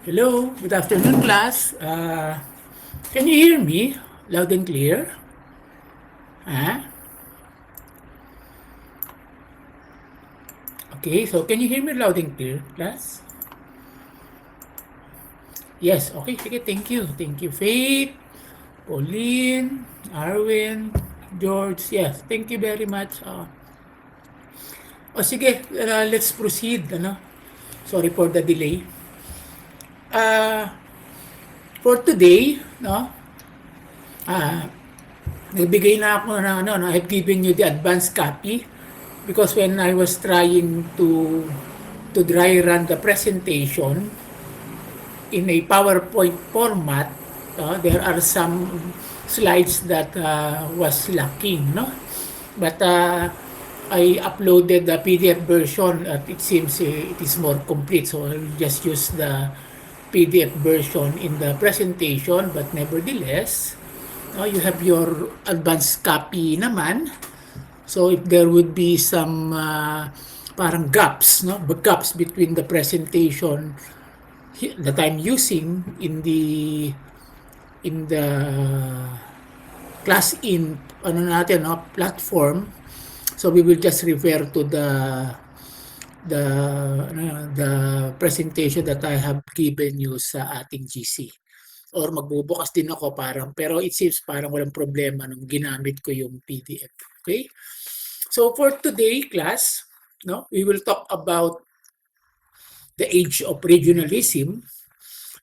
Hello, good afternoon, class. Can you hear me loud and clear? Huh? Okay, so can you hear me loud and clear, class? Yes, okay, sige, thank you. Thank you, Faith, Pauline, Arwin, George. Yes, thank you very much. Sige, let's proceed. Sorry for the delay. Uh, for today, no, uh, nagbigay na ako ng I've given you the advanced copy because when I was trying to dry run the presentation in a PowerPoint format, there are some slides that was lacking, no? But I uploaded the PDF version. It seems it is more complete, so I'll just use the PDF version in the presentation. But nevertheless, you have your advanced copy naman. So if there would be some parang gaps, no, gaps between the presentation that I'm using in the class in platform, so we will just refer to the the presentation that I have given you sa ating GC, or magbubukas din ako pero it seems parang walang problema nung ginamit ko yung PDF. Okay, so for today class, no, we will talk about the age of regionalism.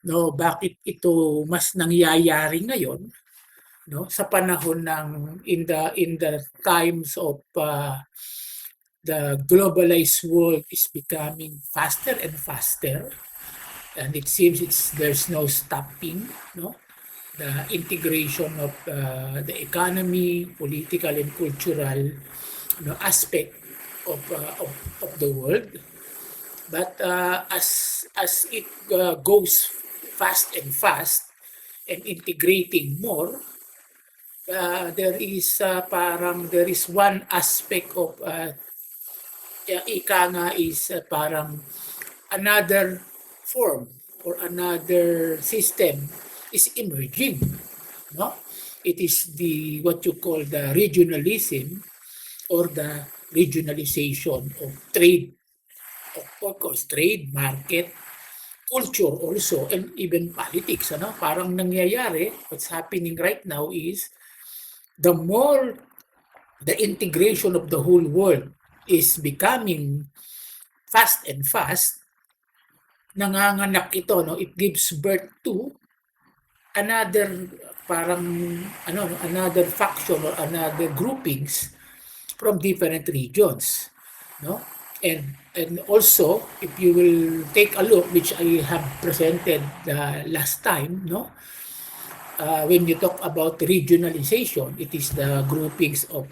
No, bakit ito mas nangyayari ngayon, no, sa panahon ng in the times of the globalized world is becoming faster and faster, and it seems there's no stopping, no, the integration of the economy, political and cultural, aspect of the world. But as it goes fast and fast and integrating more, there is one aspect of ika nga is parang another form or another system is emerging, no? It is the what you call the regionalism or the regionalization of trade, of course, trade, market, culture also, and even politics. Parang nangyayari, what's happening right now is the more the integration of the whole world is becoming fast and fast, nanganganak ito, no? It gives birth to another parang another faction or another groupings from different regions, no? And also, if you will take a look, which I have presented last time, no, when you talk about regionalization, it is the groupings of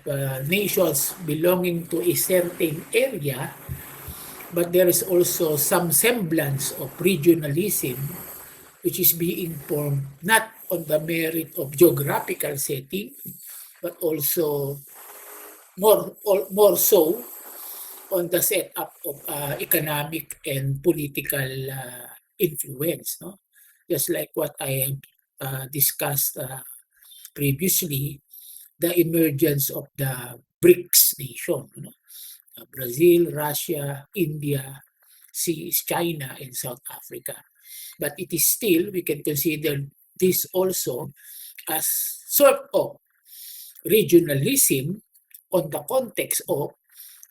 nations belonging to a certain area, but there is also some semblance of regionalism which is being formed not on the merit of geographical setting, but also more so on the setup of economic and political influence, no? Just like what I discussed previously, the emergence of the BRICS nation, Brazil, Russia, India, China, and South Africa. But it is still, we can consider this also as sort of regionalism on the context of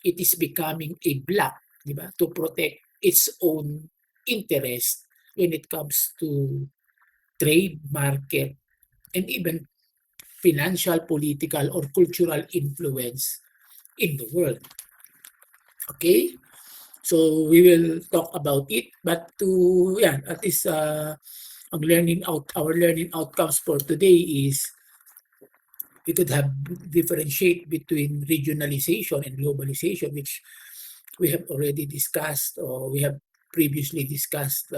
it is becoming a bloc, diba, to protect its own interest when it comes to trade, market, and even financial, political, or cultural influence in the world. Okay? So we will talk about it, but at least our learning outcomes for today is we could have differentiate between regionalization and globalization, which we have already discussed, or we have previously discussed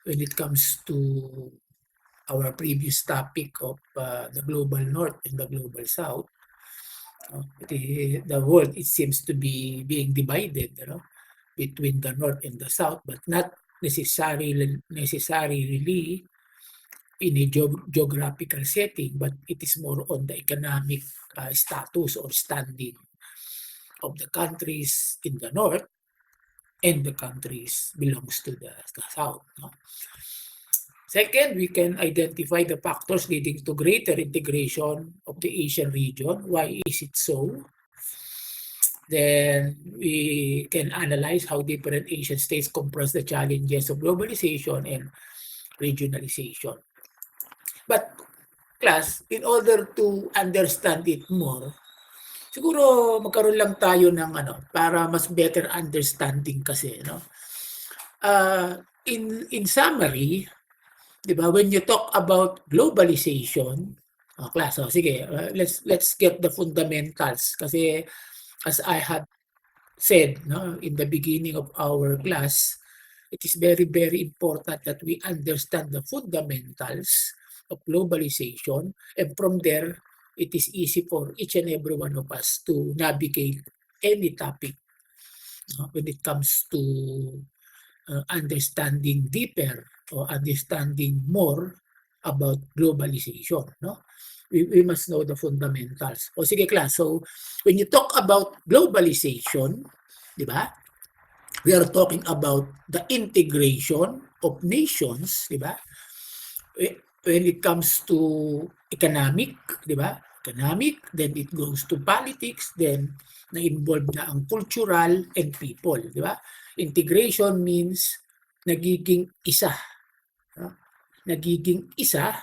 when it comes to our previous topic of the global north and the global south. The world, it seems to be being divided, between the north and the south, but not necessarily in a geographical setting, but it is more on the economic status or standing of the countries in the north and the countries belongs to the south. No? Second, we can identify the factors leading to greater integration of the Asian region. Why is it so? Then we can analyze how different Asian states confront the challenges of globalization and regionalization. But class, in order to understand it more, siguro magkaroon lang tayo ng para mas better understanding kasi, no? In summary, 'di ba, when you talk about globalization, class, sige, let's get the fundamentals kasi as I had said, no, in the beginning of our class, it is very, very important that we understand the fundamentals of globalization, and from there, it is easy for each and every one of us to navigate any topic when it comes to understanding deeper or understanding more about globalization. No? We must know the fundamentals. O sige class, so when you talk about globalization, di ba? We are talking about the integration of nations, di ba? When it comes to economic, di ba? Economic, then it goes to politics, then na-involve na ang cultural and people, di ba? Integration means nagiging isa. No? Nagiging isa,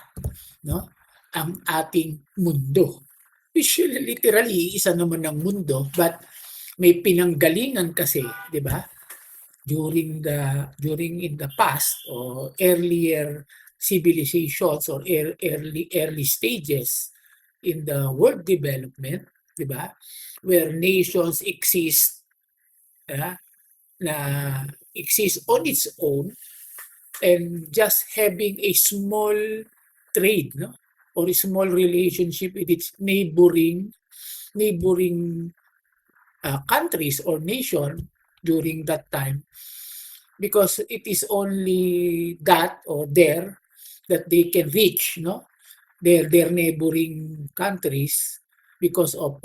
no? Ang ating mundo. Which literally isa naman ang mundo, but may pinanggalingan kasi, di ba? During in the past or earlier civilizations or early stages in the world development, di ba? Where nations exist na exist on its own and just having a small trade, no? Or a small relationship with its neighboring countries or nation during that time, because it is only that or there that they can reach, no, their neighboring countries, because of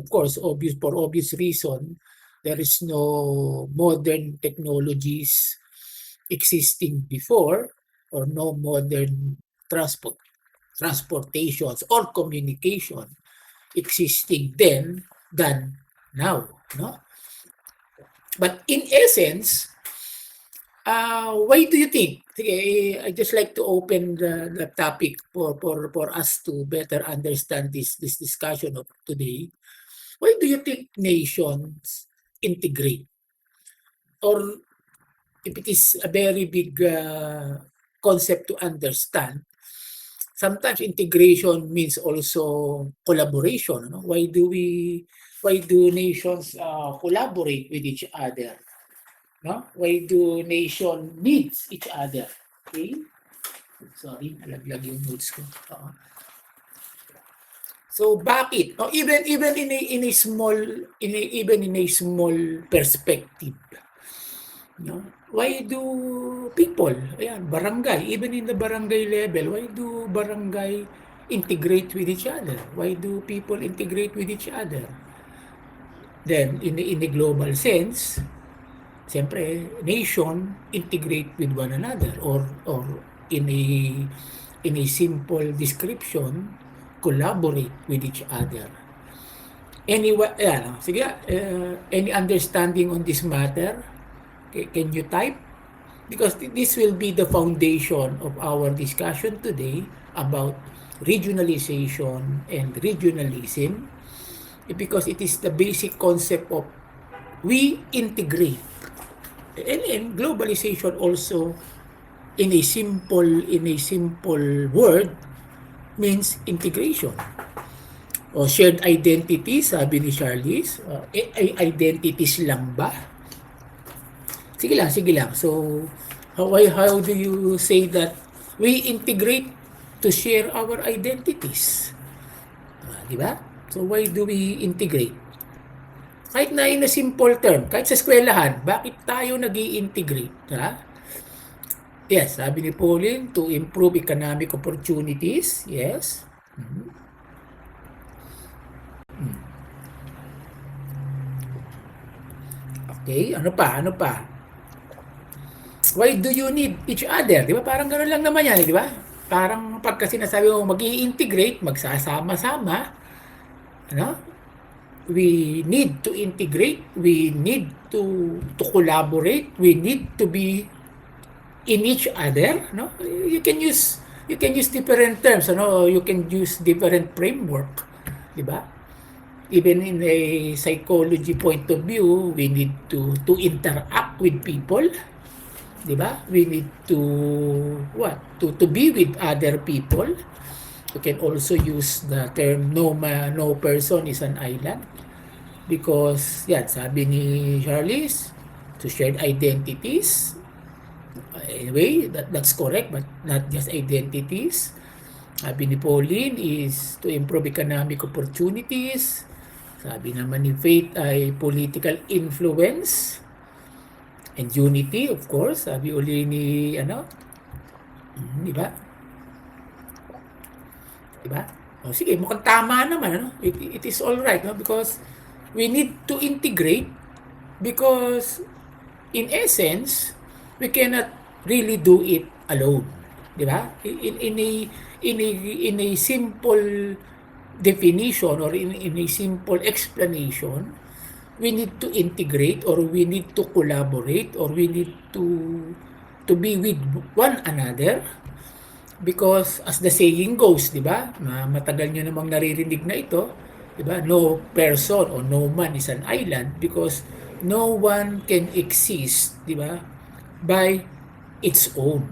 course for obvious reason, there is no modern technologies existing before or no modern transportations or communication existing then than now, no? But in essence, why do you think? Sige, I just like to open the topic for us to better understand this discussion of today. Why do you think nations integrate? Or if it is a very big concept to understand, sometimes integration means also collaboration. No? Why do nations collaborate with each other? No? Why do nations need each other? Okay? Sorry, nalaglag yung notes ko. So bakit? No? Even in a small perspective, no? Why do people, barangay, even in the barangay level, why do barangay integrate with each other? Why do people integrate with each other? Then, in the global sense, siyempre, nation integrate with one another, or in a simple description, collaborate with each other. Anyway, sige, any understanding on this matter? Can you type? Because this will be the foundation of our discussion today about regionalization and regionalism, because it is the basic concept of we integrate. And globalization also, in a simple word, means integration. O shared identities, sabi ni Charlize, identities lang ba? Sige lang. So, how do you say that we integrate to share our identities? Di ba? So, why do we integrate? Kahit na in a simple term, kahit sa eskwelahan, bakit tayo nag-i-integrate, ha? Yes, sabi ni Pauline, to improve economic opportunities. Yes. Mhm. Hmm. Okay, ano pa? Ano pa? Why do you need each other? Di ba? Parang gano'n lang naman yan, di ba? Parang pagka sinasabi mo mag-i-integrate, magsasama-sama, ano? We need to integrate, we need to collaborate, we need to be in each other, no? You can use different terms, ano? You can use different framework, di ba? Even in a psychology point of view, we need to interact with people, di ba? We need to what? To be with other people. You can also use the term no person is an island because yan, sabi ni Charles, to shared identities. Anyway, that's correct, but not just identities. Sabi ni Pauline is to improve economic opportunities. Sabi naman ni Faith ay political influence and unity, of course. Sabi uli ni, di ba? Di ba? O sige, mukhang tama naman, ano? It is all right, no? Because we need to integrate because in essence, we cannot really do it alone. Di ba? In a simple definition or in a simple explanation, we need to integrate or we need to collaborate or we need to be with one another because as the saying goes, di ba? Matagal nyo namang naririnig na ito, di ba? No person or no man is an island because no one can exist, di ba? By its own.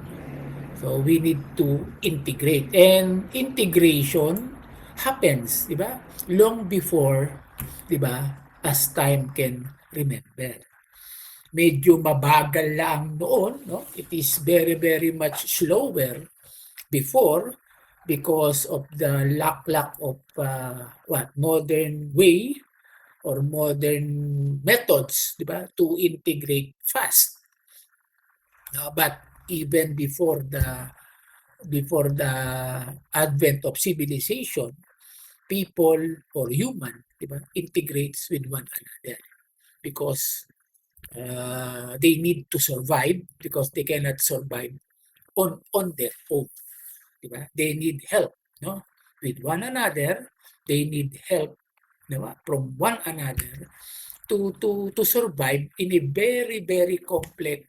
So we need to integrate and integration happens, di ba? Long before, di ba? As time can remember. Medyo mabagal lang noon, no? It is very very much slower before because of the lack of modern way or modern methods, di ba, to integrate fast. But even before the advent of civilization, people or human, di ba, integrates with one another because they need to survive because they cannot survive on their own. Diba? They need help, no? With one another, they need help, diba? From one another to survive in a very very complex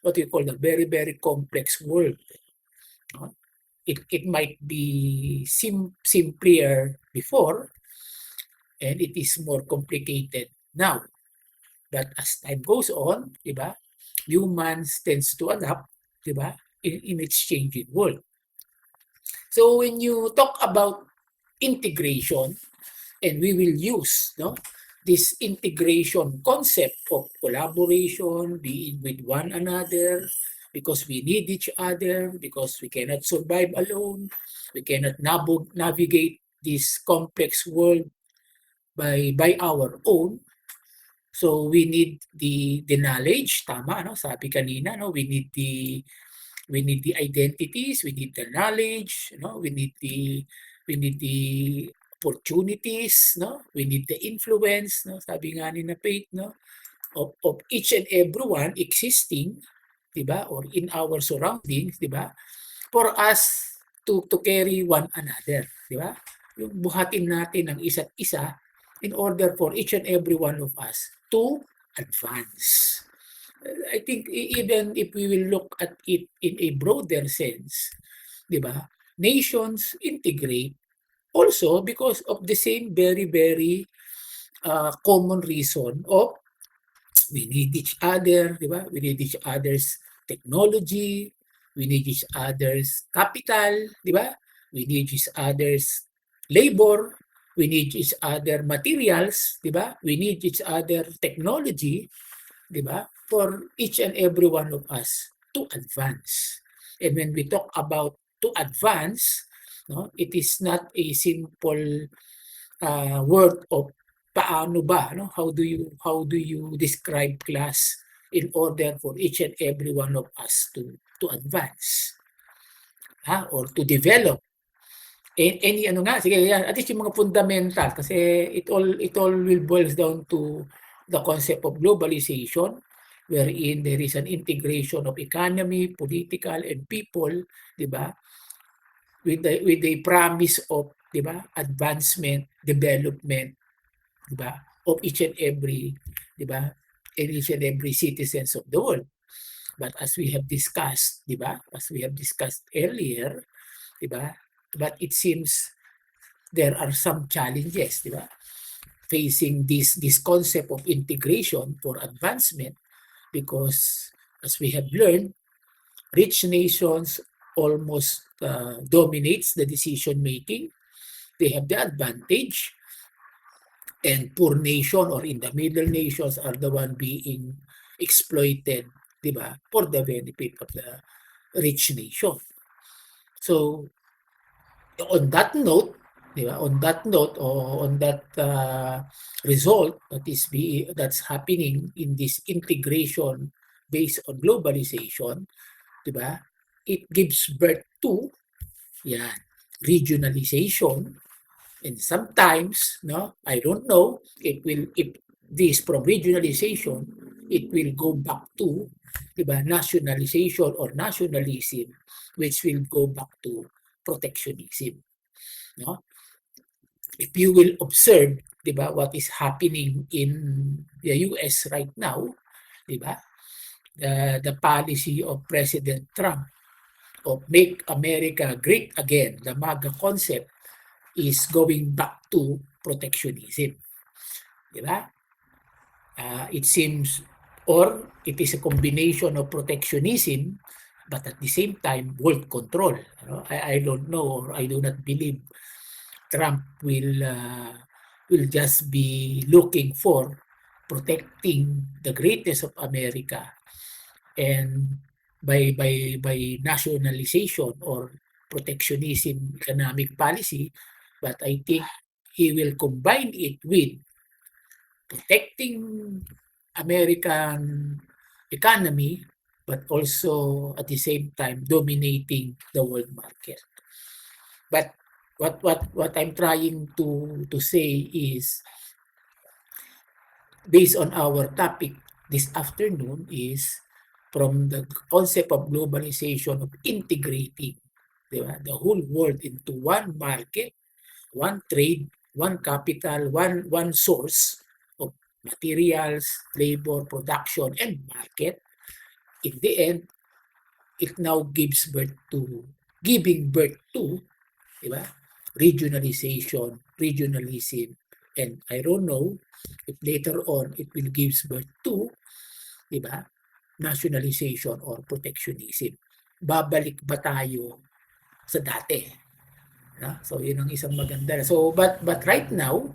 what you call the very very complex world. No? It might be simpler before and it is more complicated now. But as time goes on, diba? Humans tends to adapt, diba? In its changing world. So when you talk about integration, and we will use this integration concept of collaboration, being with one another, because we need each other, because we cannot survive alone, we cannot navigate this complex world by our own. So we need the knowledge, tama, no? Sabi kanina, no? We need the identities, we need the knowledge, we need the opportunities, no? We need the influence, no? Sabi nga ni na Faith, no? Of each and everyone existing, 'di ba? Or in our surroundings, 'di ba? For us to carry one another, 'di ba? Yung buhatin natin ang isa't isa in order for each and every one of us to advance. I think even if we will look at it in a broader sense, 'di ba? Nations integrate also because of the same very very common reason of we need each other, di ba? We need each other's technology, we need each other's capital, di ba? We need each other's labor, we need each other materials, di ba? We need each other technology, di ba? For each and every one of us to advance. And when we talk about to advance, no, it is not a simple word of paano ba, no? How do you describe class in order for each and every one of us to advance, or to develop any ano nga, sige yan, at least yung mga fundamental kasi it all will boils down to the concept of globalization, wherein there is an integration of economy, political, and people, 'di ba? With the promise of, 'di ba, advancement, development, 'di ba, of each and every, 'di ba, each and every citizens of the world. But as we have discussed, 'di ba, as we have discussed earlier, 'di ba, but it seems there are some challenges, 'di ba, facing this concept of integration for advancement, because as we have learned, rich nations almost dominates the decision making. They have the advantage, and poor nation or in the middle nations are the one being exploited, 'di ba, for the benefit of the rich nation. So on that note, 'di ba, on that note or on that result that's happening in this integration based on globalization, 'di ba, it gives birth to yan, regionalization. And sometimes, no, I don't know if this from regionalization, it will go back to, 'di ba, nationalization or nationalism, which will go back to protectionism, no? If you will observe, 'di ba, what is happening in the US right now, 'di ba? The policy of President Trump of Make America Great Again, the MAGA concept, is going back to protectionism, di ba? It seems, or it is a combination of protectionism, but at the same time, world control. I don't know, or I do not believe Trump will just be looking for protecting the greatness of America, and by nationalization or protectionism economic policy, but I think he will combine it with protecting American economy, but also at the same time dominating the world market. But what I'm trying to say is, based on our topic this afternoon, is from the concept of globalization, of integrating, diba, the whole world into one market, one trade, one capital, one source of materials, labor, production, and market. In the end, it now giving birth to, diba, regionalization, regionalism, and I don't know if later on it will give birth to, diba, nationalization or protectionism. Babalik ba tayo sa dati? So yun ang isang maganda. So but right now,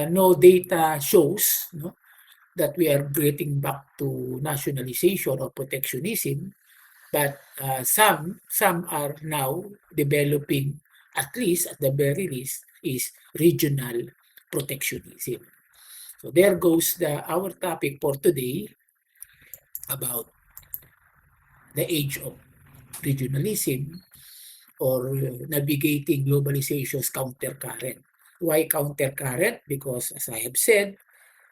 no data shows, no, that we are getting back to nationalization or protectionism, but some are now developing, at least at the very least, is regional protectionism. So there goes our topic for today about the age of regionalism, or navigating globalization's countercurrent. Why countercurrent? Because as I have said,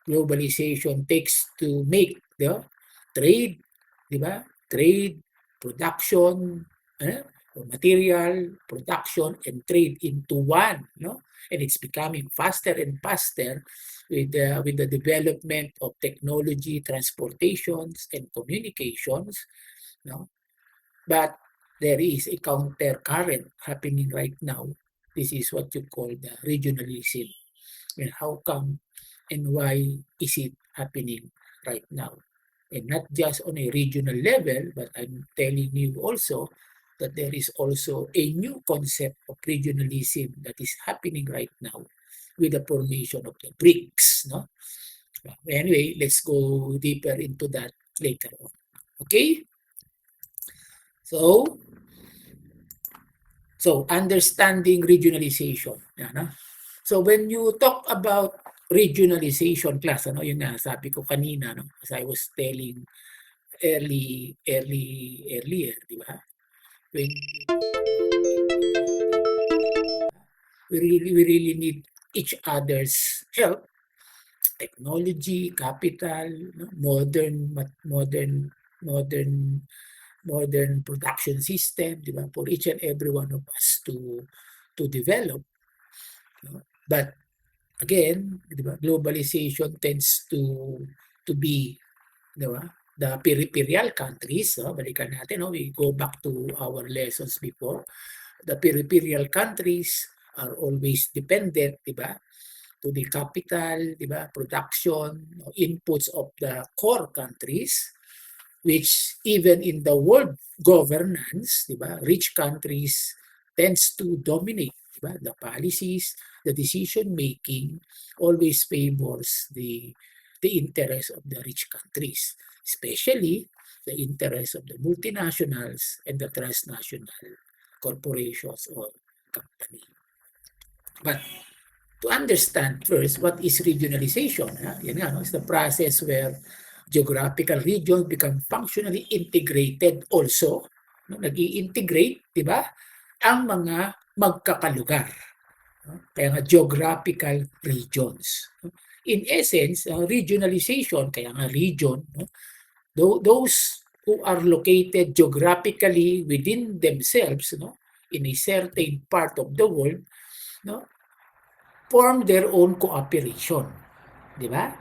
globalization takes to make the trade, di ba? Trade, production, material, production, and trade into one, no? And it's becoming faster and faster with the development of technology, transportations, and communications, no? But there is a counter current happening right now. This is what you call the regionalism. And how come and why is it happening right now? And not just on a regional level, but I'm telling you also that there is also a new concept of regionalism that is happening right now with the formation of the BRICS. No? Anyway, let's go deeper into that later on. Okay? So understanding regionalization. So when you talk about regionalization class, ano, yun nga sabi ko kanina, no, as I was telling earlier, di ba? When we really need each other's help, technology, capital, no, modern modern production system, di ba, for each and every one of us to develop. No? But again, di ba, globalization tends to be, di ba, the peripheral countries, no? Balikan natin, no? We go back to our lessons before. The peripheral countries are always dependent, di ba, to the capital, di ba, production, inputs of the core countries, which even in the world governance, di ba, rich countries tends to dominate, di ba, the policies, the decision making always favors the interest of the rich countries, especially the interest of the multinationals and the transnational corporations or company. But to understand first what is regionalization, yan nga, no? It's the process where geographical regions become functionally integrated also, no? Nag-i-integrate, di ba, ang mga magkakalugar. No? Kaya nga geographical regions. In essence, regionalization, kaya nga region, no? Those who are located geographically within themselves, no, in a certain part of the world, no, form their own cooperation, di ba?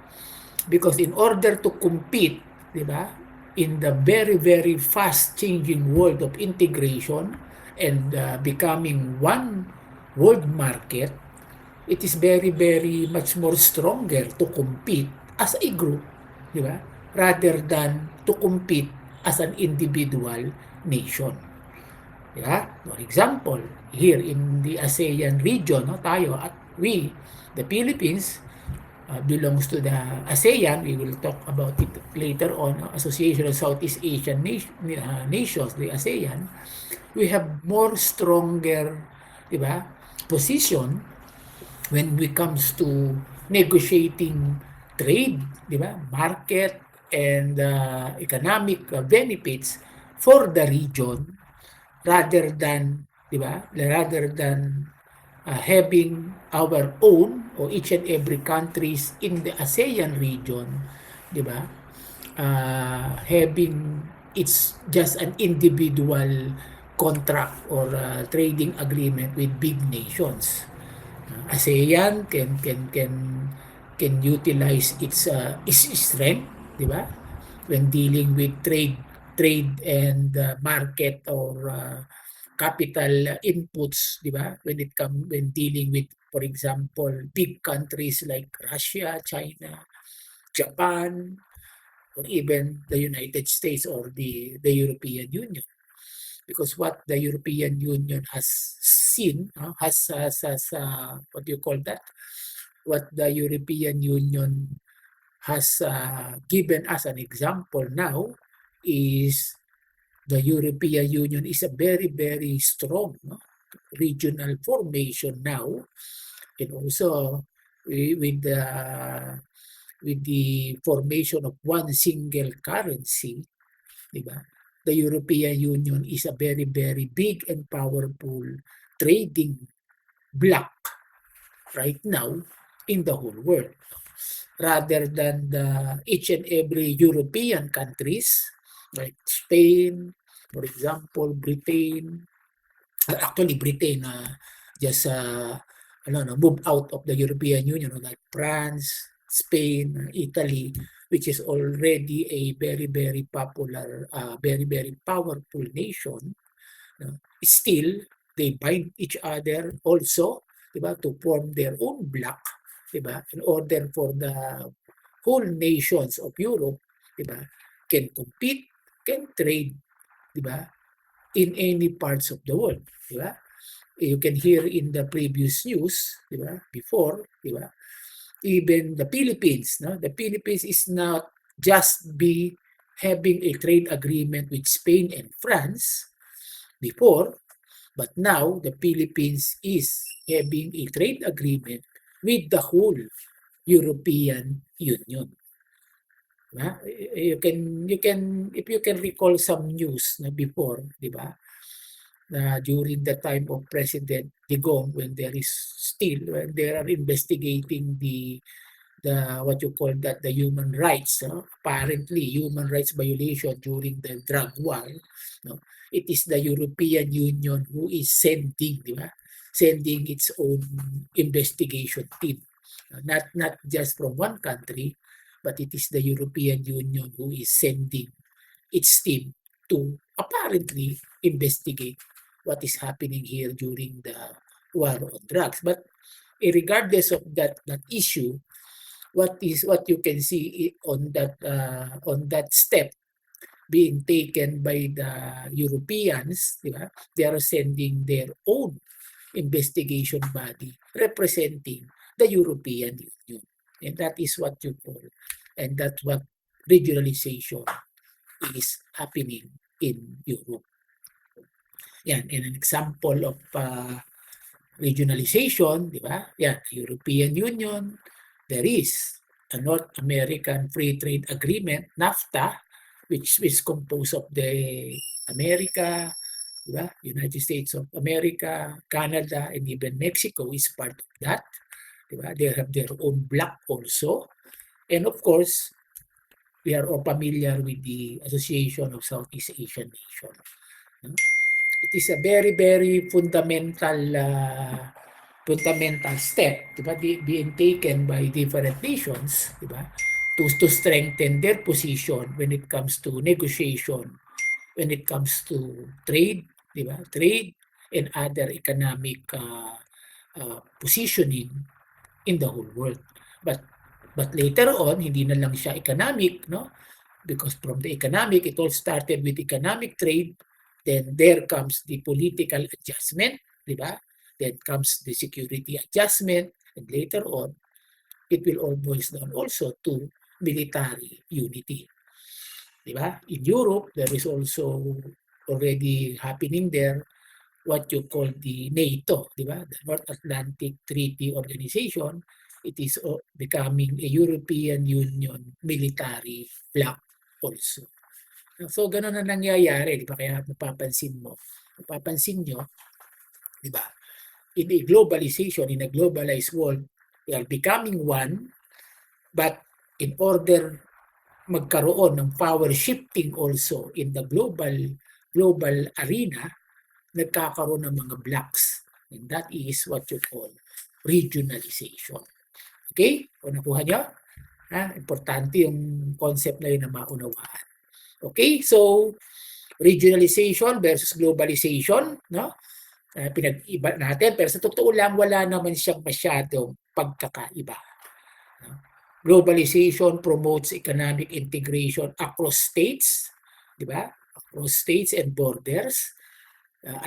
Because in order to compete, di ba, in the very very fast changing world of integration and becoming one world market, it is very very much more stronger to compete as a group, di ba, rather than to compete as an individual nation. Yeah? For example, here in the ASEAN region, no, tayo at we, the Philippines, belongs to the ASEAN. We will talk about it later on, Association of Southeast Asian Nations, the ASEAN. We have more stronger, di ba, position when it comes to negotiating trade, di ba, market and economic benefits for the region, rather than, di ba, rather than having our own or each and every countries in the ASEAN region, di ba, having it's just an individual contract or trading agreement with big nations. ASEAN can utilize its strength, di ba, when dealing with trade and market or capital inputs, di ba, when dealing with, for example, big countries like Russia, China, Japan, or even the United States or the European Union. Because what the European Union has seen, has what do you call that? What the European Union has given as an example now is the European Union is a very, very strong, no, regional formation now, and also with the formation of one single currency, di ba? The European Union is a very, very big and powerful trading bloc right now in the whole world. Rather than each and every European countries like Spain, for example, Britain, actually Britain just moved out of the European Union, like France, Spain, Italy, which is already a very, very popular, very, very powerful nation. Still, they bind each other also, diba, to form their own bloc, diba, in order for the whole nations of Europe, diba, can compete, can trade, diba, in any parts of the world, diba? You can hear in the previous news, diba, before, diba, even the Philippines, no? The Philippines is not just be having a trade agreement with Spain and France before, but now the Philippines is having a trade agreement with the whole European Union. Diba? If you can recall some news na before, di ba? Na during the time of President Digong, when when they are investigating the what you call that, the human rights, apparently human rights violation during the drug war, no? It is the European Union who is sending its own investigation team, not just from one country, but it is the European Union who is sending its team to apparently investigate what is happening here during the war on drugs. But regardless of that issue, what you can see on that step being taken by the Europeans, diba? They are sending their own investigation body representing the European Union. And that is what you call, and that's what regionalization is happening in Europe. Yan, and an example of regionalization, di ba? Yan, European Union, there is a North American Free Trade Agreement, NAFTA, which is composed of the America, di ba? United States of America, Canada, and even Mexico is part of that. Di ba? They have their own bloc also. And of course, we are all familiar with the Association of Southeast Asian Nations. It is a very, very fundamental step, diba, being taken by different nations, diba, to strengthen their position when it comes to negotiation, when it comes to trade, diba, trade and other economic positioning in the whole world. But later on, hindi na lang siya economic, no? Because from the economic, it all started with economic trade. Then there comes the political adjustment, di ba? Then comes the security adjustment, and later on, it will all boils down also to military unity. Di ba? In Europe, there is also already happening there what you call the NATO, di ba? The North Atlantic Treaty Organization. It is becoming a European Union military bloc also. So, gano'n na nangyayari, di ba? Kaya mapapansin nyo, di ba? In a globalized world, we are becoming one, but in order magkaroon ng power shifting also in the global arena, nagkakaroon ng mga blocks. And that is what you call regionalization. Okay? O nakuha nyo? Importante yung concept na yun na maunawaan. Okay, so regionalization versus globalization, no? Pinag-iba natin, pero sa totoo lang, wala naman siyang masyadong pagkakaiba. No? Globalization promotes economic integration across states, di ba? Across states and borders,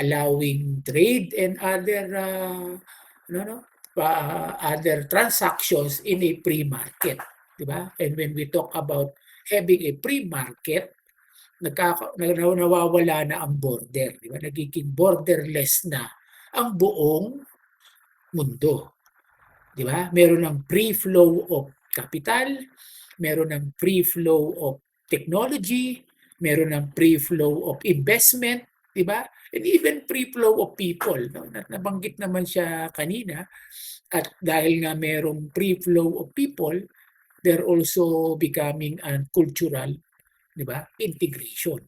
allowing trade and other other transactions in a free market, di ba? And when we talk about having a free market, nawawala na ang border, di ba? Nagiging borderless na ang buong mundo. Di ba? Meron ng free flow of capital, meron ng free flow of technology, meron ng free flow of investment, di ba? And even free flow of people, no? Nabanggit naman siya kanina, at dahil nga merong free flow of people, they're also becoming a cultural, di ba, integration.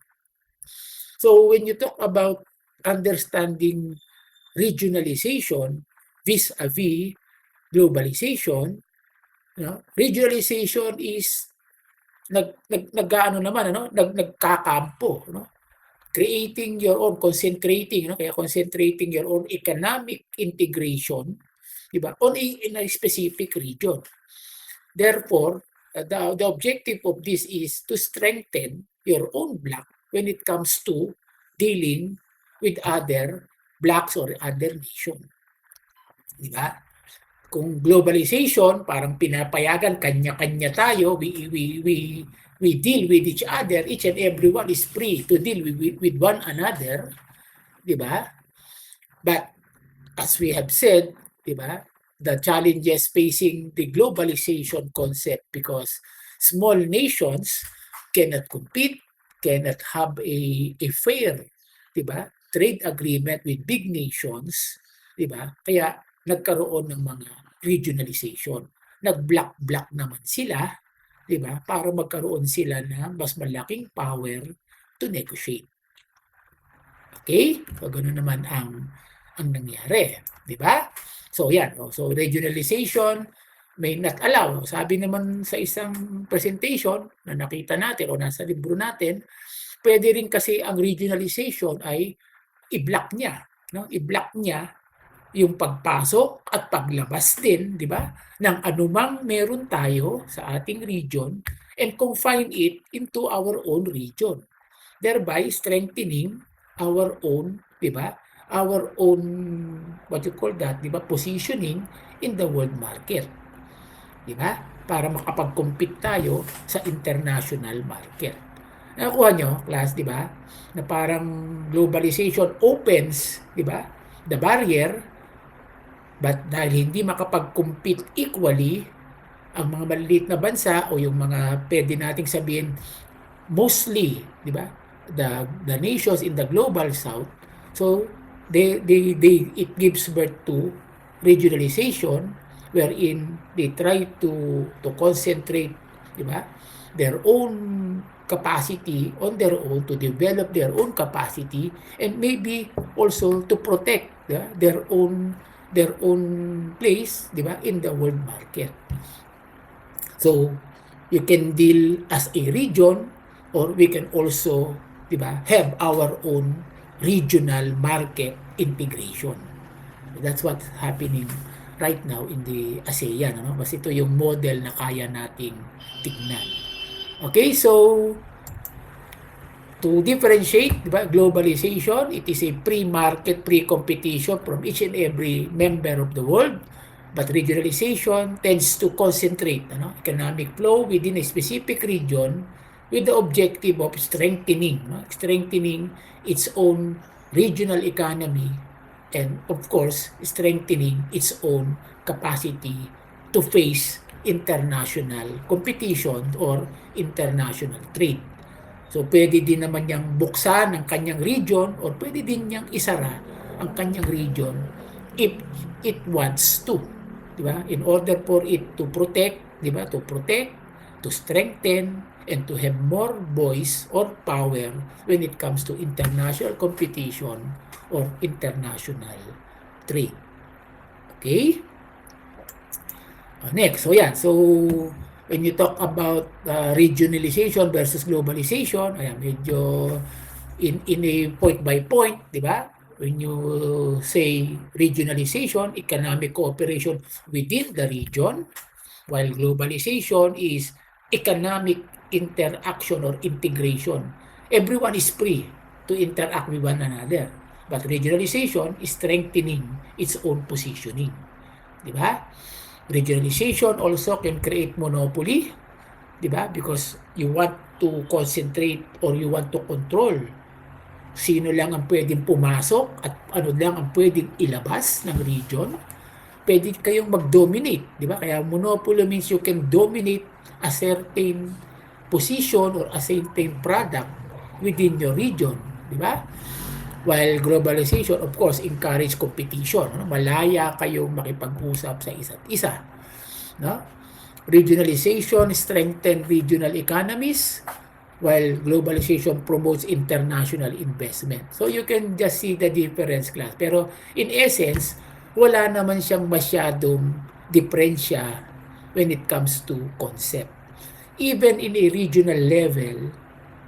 So when you talk about understanding regionalization vis-a-vis globalization, regionalization is nagkakampo, no? Creating your own, concentrating your own economic integration, di ba, in a specific region. Therefore, the objective of this is to strengthen your own bloc when it comes to dealing with other blocs or other nation. Diba? Kung globalization, parang pinapayagan, kanya-kanya tayo, we deal with each other, each and everyone is free to deal with one another. Diba? But as we have said, diba, the challenges facing the globalization concept, because small nations cannot compete, cannot have a fair, 'di ba, trade agreement with big nations, 'di ba? Kaya nagkaroon ng mga regionalization. Nag-block-block naman sila, 'di ba, para magkaroon sila ng mas malaking power to negotiate. Okay? So gano'n naman ang nangyari, 'di ba? So yan, so regionalization may not allow. Sabi naman sa isang presentation na nakita natin o nasa libro natin, pwede rin kasi ang regionalization ay i-block niya, no? I-block niya yung pagpasok at paglabas din, 'di ba, ng anumang meron tayo sa ating region and confine it into our own region, thereby strengthening our own, 'di ba, our own, what you call that, 'di ba, positioning in the world market, 'di ba? Para makapag-compete tayo sa international market. Nakuha nyo, class, 'di ba? Na parang globalization opens, 'di ba, the barrier, but dahil hindi makapag-compete equally ang mga maliliit na bansa o yung mga pwede nating sabihin mostly, 'di ba, the nations in the global south, so they it gives birth to regionalization, wherein they try to concentrate, 'di ba, their own capacity on their own, to develop their own capacity, and maybe also to protect, their own place, 'di ba, in the world market. So you can deal as a region, or we can also, 'di ba, have our own regional market integration. That's what's happening right now in the ASEAN, ano? Mas ito yung model na kaya nating tignan. Okay, so to differentiate, di ba, globalization, it is a pre-market, pre-competition from each and every member of the world. But regionalization tends to concentrate, economic flow within a specific region with the objective of strengthening its own regional economy, and of course, strengthening its own capacity to face international competition or international trade. So pwede din naman niyang buksan ang kanyang region, or pwede din niyang isara ang kanyang region if it wants to, di ba? In order for it to protect, di ba? To protect, to strengthen, and to have more voice or power when it comes to international competition or international trade. Okay? Next, so yan. So when you talk about regionalization versus globalization, ayan, medyo in a point by point, di ba? When you say regionalization, economic cooperation within the region, while globalization is economic interaction or integration. Everyone is free to interact with one another, but regionalization is strengthening its own positioning. Di ba? Regionalization also can create monopoly, di ba? Because you want to concentrate or you want to control sino lang ang pwedeng pumasok at ano lang ang pwedeng ilabas ng region. Pwede kayong mag-dominate, di ba? Kaya monopoly means you can dominate a certain position or a certain product within your region, di ba? While globalization, of course, encourage competition. Malaya kayong makipag-usap sa isa't isa. No? Regionalization strengthen regional economies, while globalization promotes international investment. So you can just see the difference, class. Pero in essence, wala naman siyang masyadong diferensya when it comes to concept. Even in a regional level,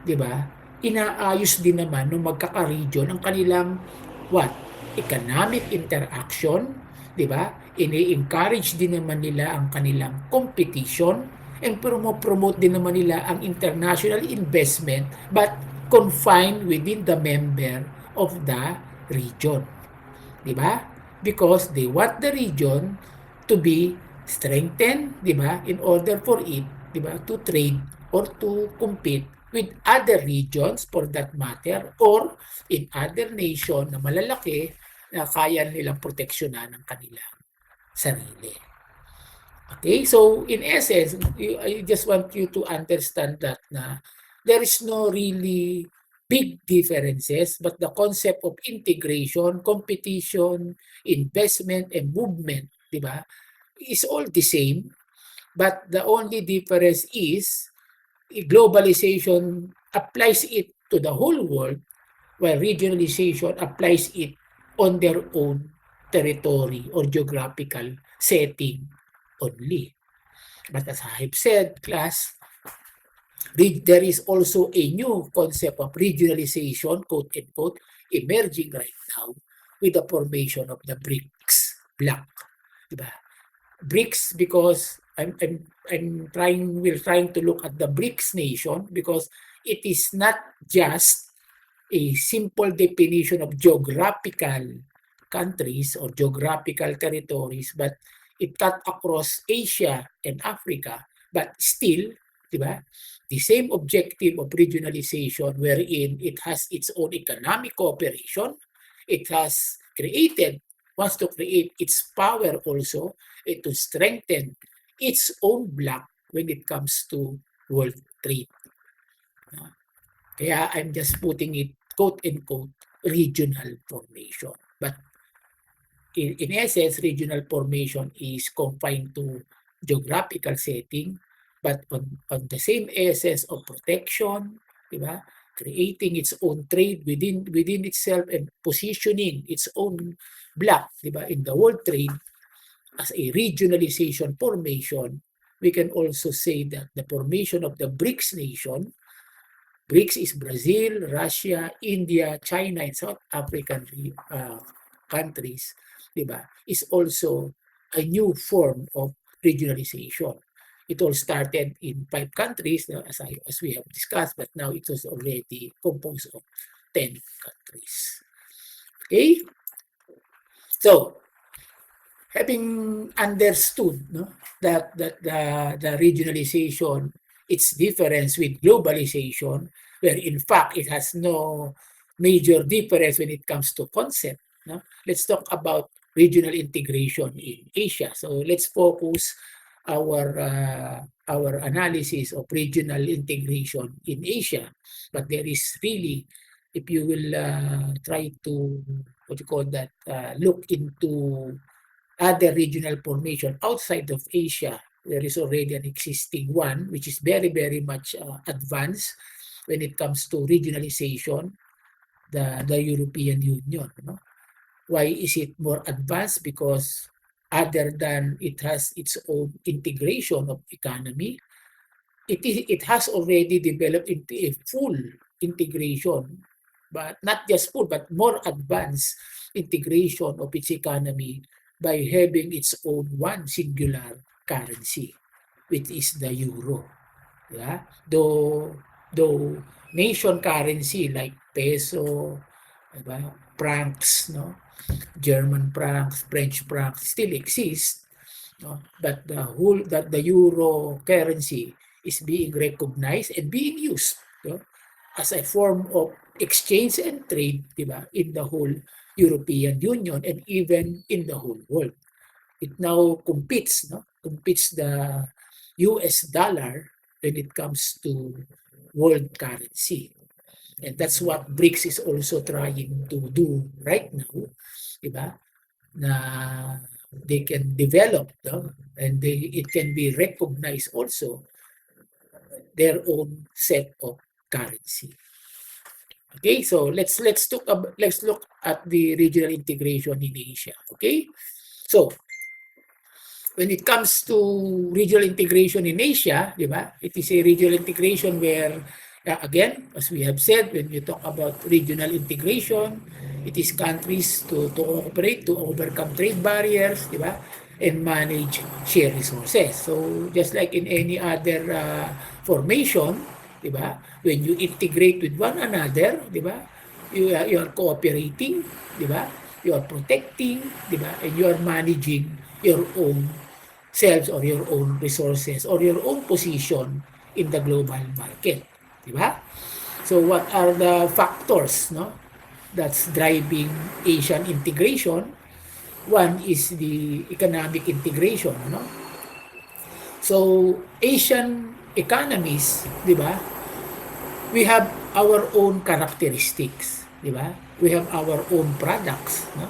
di ba, inaayos din naman ng magkaka-region ang kanilang economic interaction, di ba? Ini-encourage din naman nila ang kanilang competition, and promote din naman nila ang international investment, but confined within the member of the region. Di ba? Because they want the region to be strengthened, di ba? In order for it, di ba, to trade or to compete with other regions for that matter, or in other nation na malalaki na kaya nilang proteksyonan ng kanilang sarili. Okay, so in essence, I just want you to understand that na there is no really big differences, but the concept of integration, competition, investment, and movement, di ba, is all the same. But the only difference is globalization applies it to the whole world, while regionalization applies it on their own territory or geographical setting only. But as I've said, class, there is also a new concept of regionalization, quote unquote, emerging right now with the formation of the BRICS bloc. Diba? BRICS because we're trying to look at the BRICS nation because it is not just a simple definition of geographical countries or geographical territories, but it cut across Asia and Africa, but still, diba, the same objective of regionalization wherein it has its own economic cooperation, it has wants to create its power also to strengthen its own bloc when it comes to world trade. Kaya I'm just putting it, quote unquote, regional formation. But in essence, regional formation is confined to geographical setting, but on the same essence of protection, diba? Creating its own trade within itself and positioning its own block, diba? In the world trade as a regionalization formation, we can also say that the formation of the BRICS nation, BRICS is Brazil, Russia, India, China, and South African countries, diba, is also a new form of regionalization. It all started in 5 countries, as we have discussed, but now it was already composed of 10 countries. Okay? So, having understood that the regionalization, its difference with globalization, where in fact it has no major difference when it comes to concept. Let's talk about regional integration in Asia. So let's focus our analysis of regional integration in Asia. But there is really, if you will try to, look into other regional formation outside of Asia, there is already an existing one, which is very, very much advanced when it comes to regionalization, the European Union. Why is it more advanced? Because other than it has its own integration of economy, it has already developed into a full integration, but not just full, but more advanced integration of its economy by having its own one singular currency, which is the euro. Yeah? Though nation currency like peso, diba? Francs, German francs, French francs still exist, but the euro currency is being recognized and being used as a form of exchange and trade, diba, in the whole European Union and even in the whole world. It now competes the US dollar when it comes to world currency. And that's what BRICS is also trying to do right now, diba? Na they can develop and it can be recognized also their own set of currency. Okay, so let's look at the regional integration in Asia. Okay, so when it comes to regional integration in Asia, diba, it is a regional integration where, again, as we have said, when you talk about regional integration, it is countries to cooperate, to overcome trade barriers, diba, and manage shared resources. So just like in any other formation, diba, when you integrate with one another, diba, you are cooperating, diba, you are protecting, diba, and you are managing your own selves or your own resources or your own position in the global market, diba? So what are the factors that's driving Asian integration? One is the economic integration, ano? So, Asian economies, di ba? We have our own characteristics, di ba? We have our own products, no?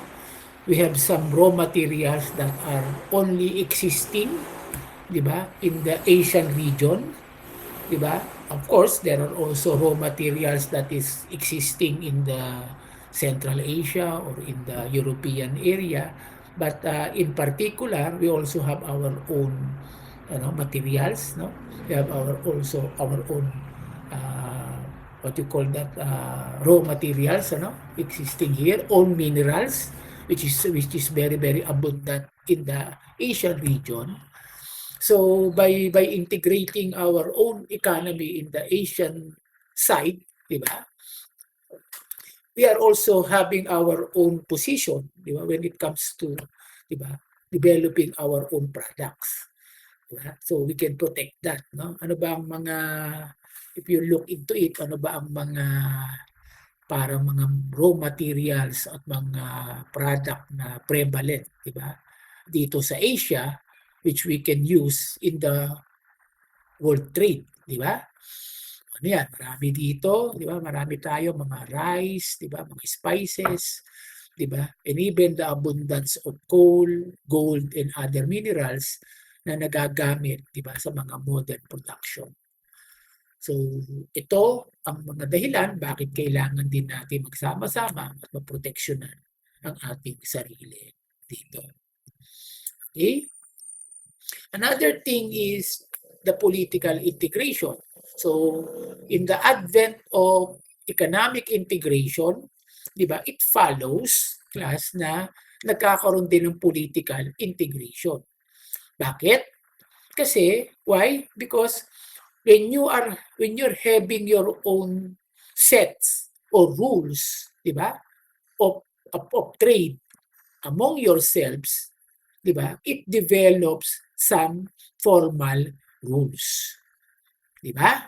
We have some raw materials that are only existing, di ba, in the Asian region, di ba? Of course, there are also raw materials that is existing in the Central Asia or in the European area, but in particular, we also have our own materials, no? We have our also our own uh, what you call that raw materials, existing here, own minerals, which is very very abundant in the Asian region. So by integrating our own economy in the Asian side, di ba? We are also having our own position, di ba, when it comes to, di ba, developing our own products. Di ba? So we can protect that, no? Ano ba ang mga, if you look into it, ano ba ang mga parang mga raw materials at mga product na prevalent, di ba? Dito sa Asia, which we can use in the world trade, di ba? Ano yan, marami dito, di ba? Marami tayo, mga rice, di ba? Mga spices, di ba? And even the abundance of coal, gold, and other minerals na nagagamit, di ba? Sa mga modern production. So, ito ang mga dahilan bakit kailangan din natin magsama-sama at maproteksyonan ang ating sarili dito. Okay? Another thing is the political integration. So, in the advent of economic integration, di ba, it follows, class, na nagkakaroon din ng political integration. Bakit? Kasi, why? Because when you're having your own sets or rules, di ba, of trade among yourselves, di ba, it develops some formal rules. Di ba?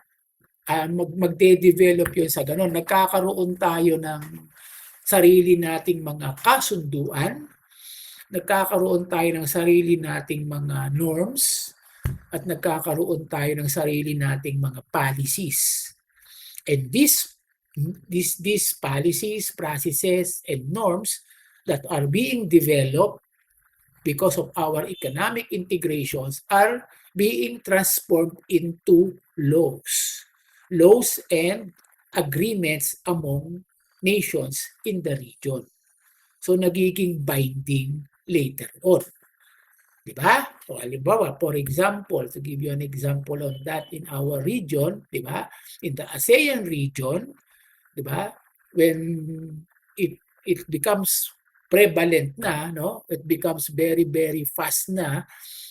Magde-develop yun sa ganun. Nagkakaroon tayo ng sarili nating mga kasunduan, nagkakaroon tayo ng sarili nating mga norms, at nagkakaroon tayo ng sarili nating mga policies. And these policies, processes, and norms that are being developed because of our economic integrations are being transformed into laws. Laws and agreements among nations in the region. So nagiging binding later on. Diba? O halimbawa, for example, to give you an example on that in our region, diba? In the ASEAN region, diba? When it becomes prevalent na, no? It becomes very, very fast na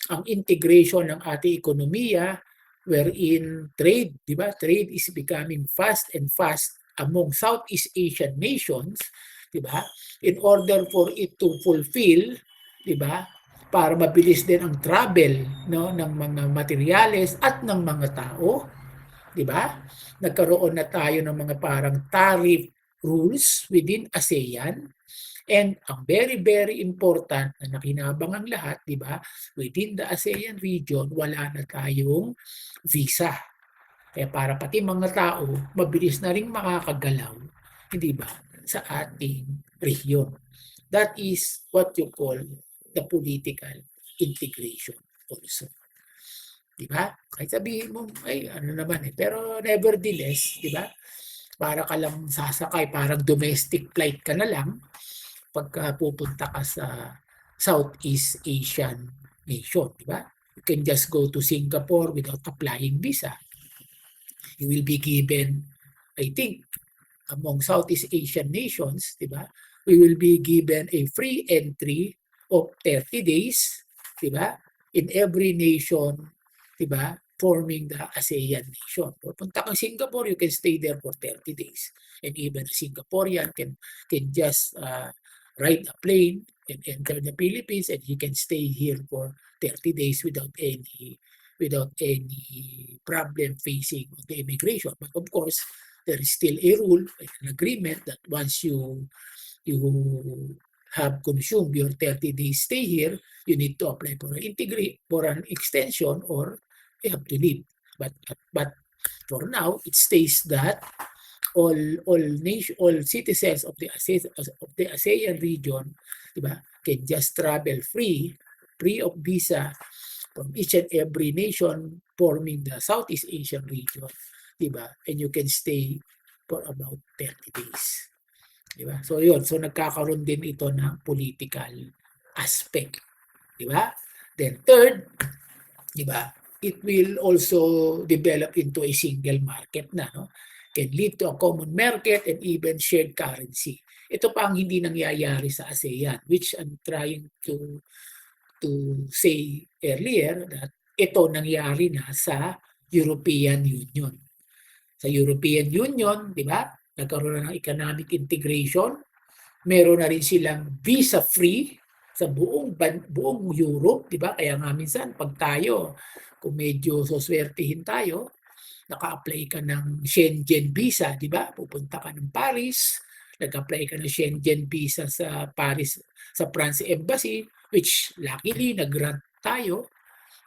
ang integration ng ating ekonomiya wherein trade, diba? Trade is becoming fast and fast among Southeast Asian nations, diba? In order for it to fulfill, diba? Para mabilis din ang travel, no, ng mga materyales at ng mga tao, di ba? Nagkaroon na tayo ng mga parang tariff rules within ASEAN, and ang very very important na nakinabang ang lahat, di ba? Within the ASEAN region, wala na tayong visa. Kaya para pati mga tao mabilis na ring makakagalaw, hindi ba, sa ating rehiyon. That is what you call the political integration also. Di ba? Kahit sabihin mo, ay ano naman eh. Pero nevertheless, di ba? Para ka lang sasakay, parang domestic flight ka na lang pagka pupunta ka sa Southeast Asian nation, di ba? You can just go to Singapore without applying visa. You will be given, I think, among Southeast Asian nations, di ba? We will be given a free entry of 30 days, di ba? In every nation, di ba? Forming the ASEAN nation. Pupunta kang Singapore, you can stay there for 30 days. And even a Singaporean can just ride a plane and enter the Philippines, and he can stay here for 30 days without any problem facing the immigration. But of course, there is still a rule, an agreement that once you have consumed your 30 days stay here, you need to apply for an extension, or you have to leave. But for now, it states that all citizens of the ASEAN region, diba, can just travel free of visa from each and every nation forming the Southeast Asian region, diba? And you can stay for about 30 days. Diba? So yun, so nagkakaroon din ito ng political aspect, diba? Then third, diba, it will also develop into a single market na, no? Can lead to a common market and even shared currency. Ito pa ang hindi nangyayari sa ASEAN, which I'm trying to say earlier, that ito nangyari na sa European Union. Sa European Union, di ba, nagkaroon na ng economic integration, meron na rin silang visa-free sa buong Europe, di ba? Kaya nga minsan, pag tayo, kung medyo soswertihin tayo, naka-apply ka ng Schengen visa, di ba? Pupunta ka ng Paris, nag-apply ka ng Schengen visa sa Paris, sa France Embassy, which luckily nag-grant tayo,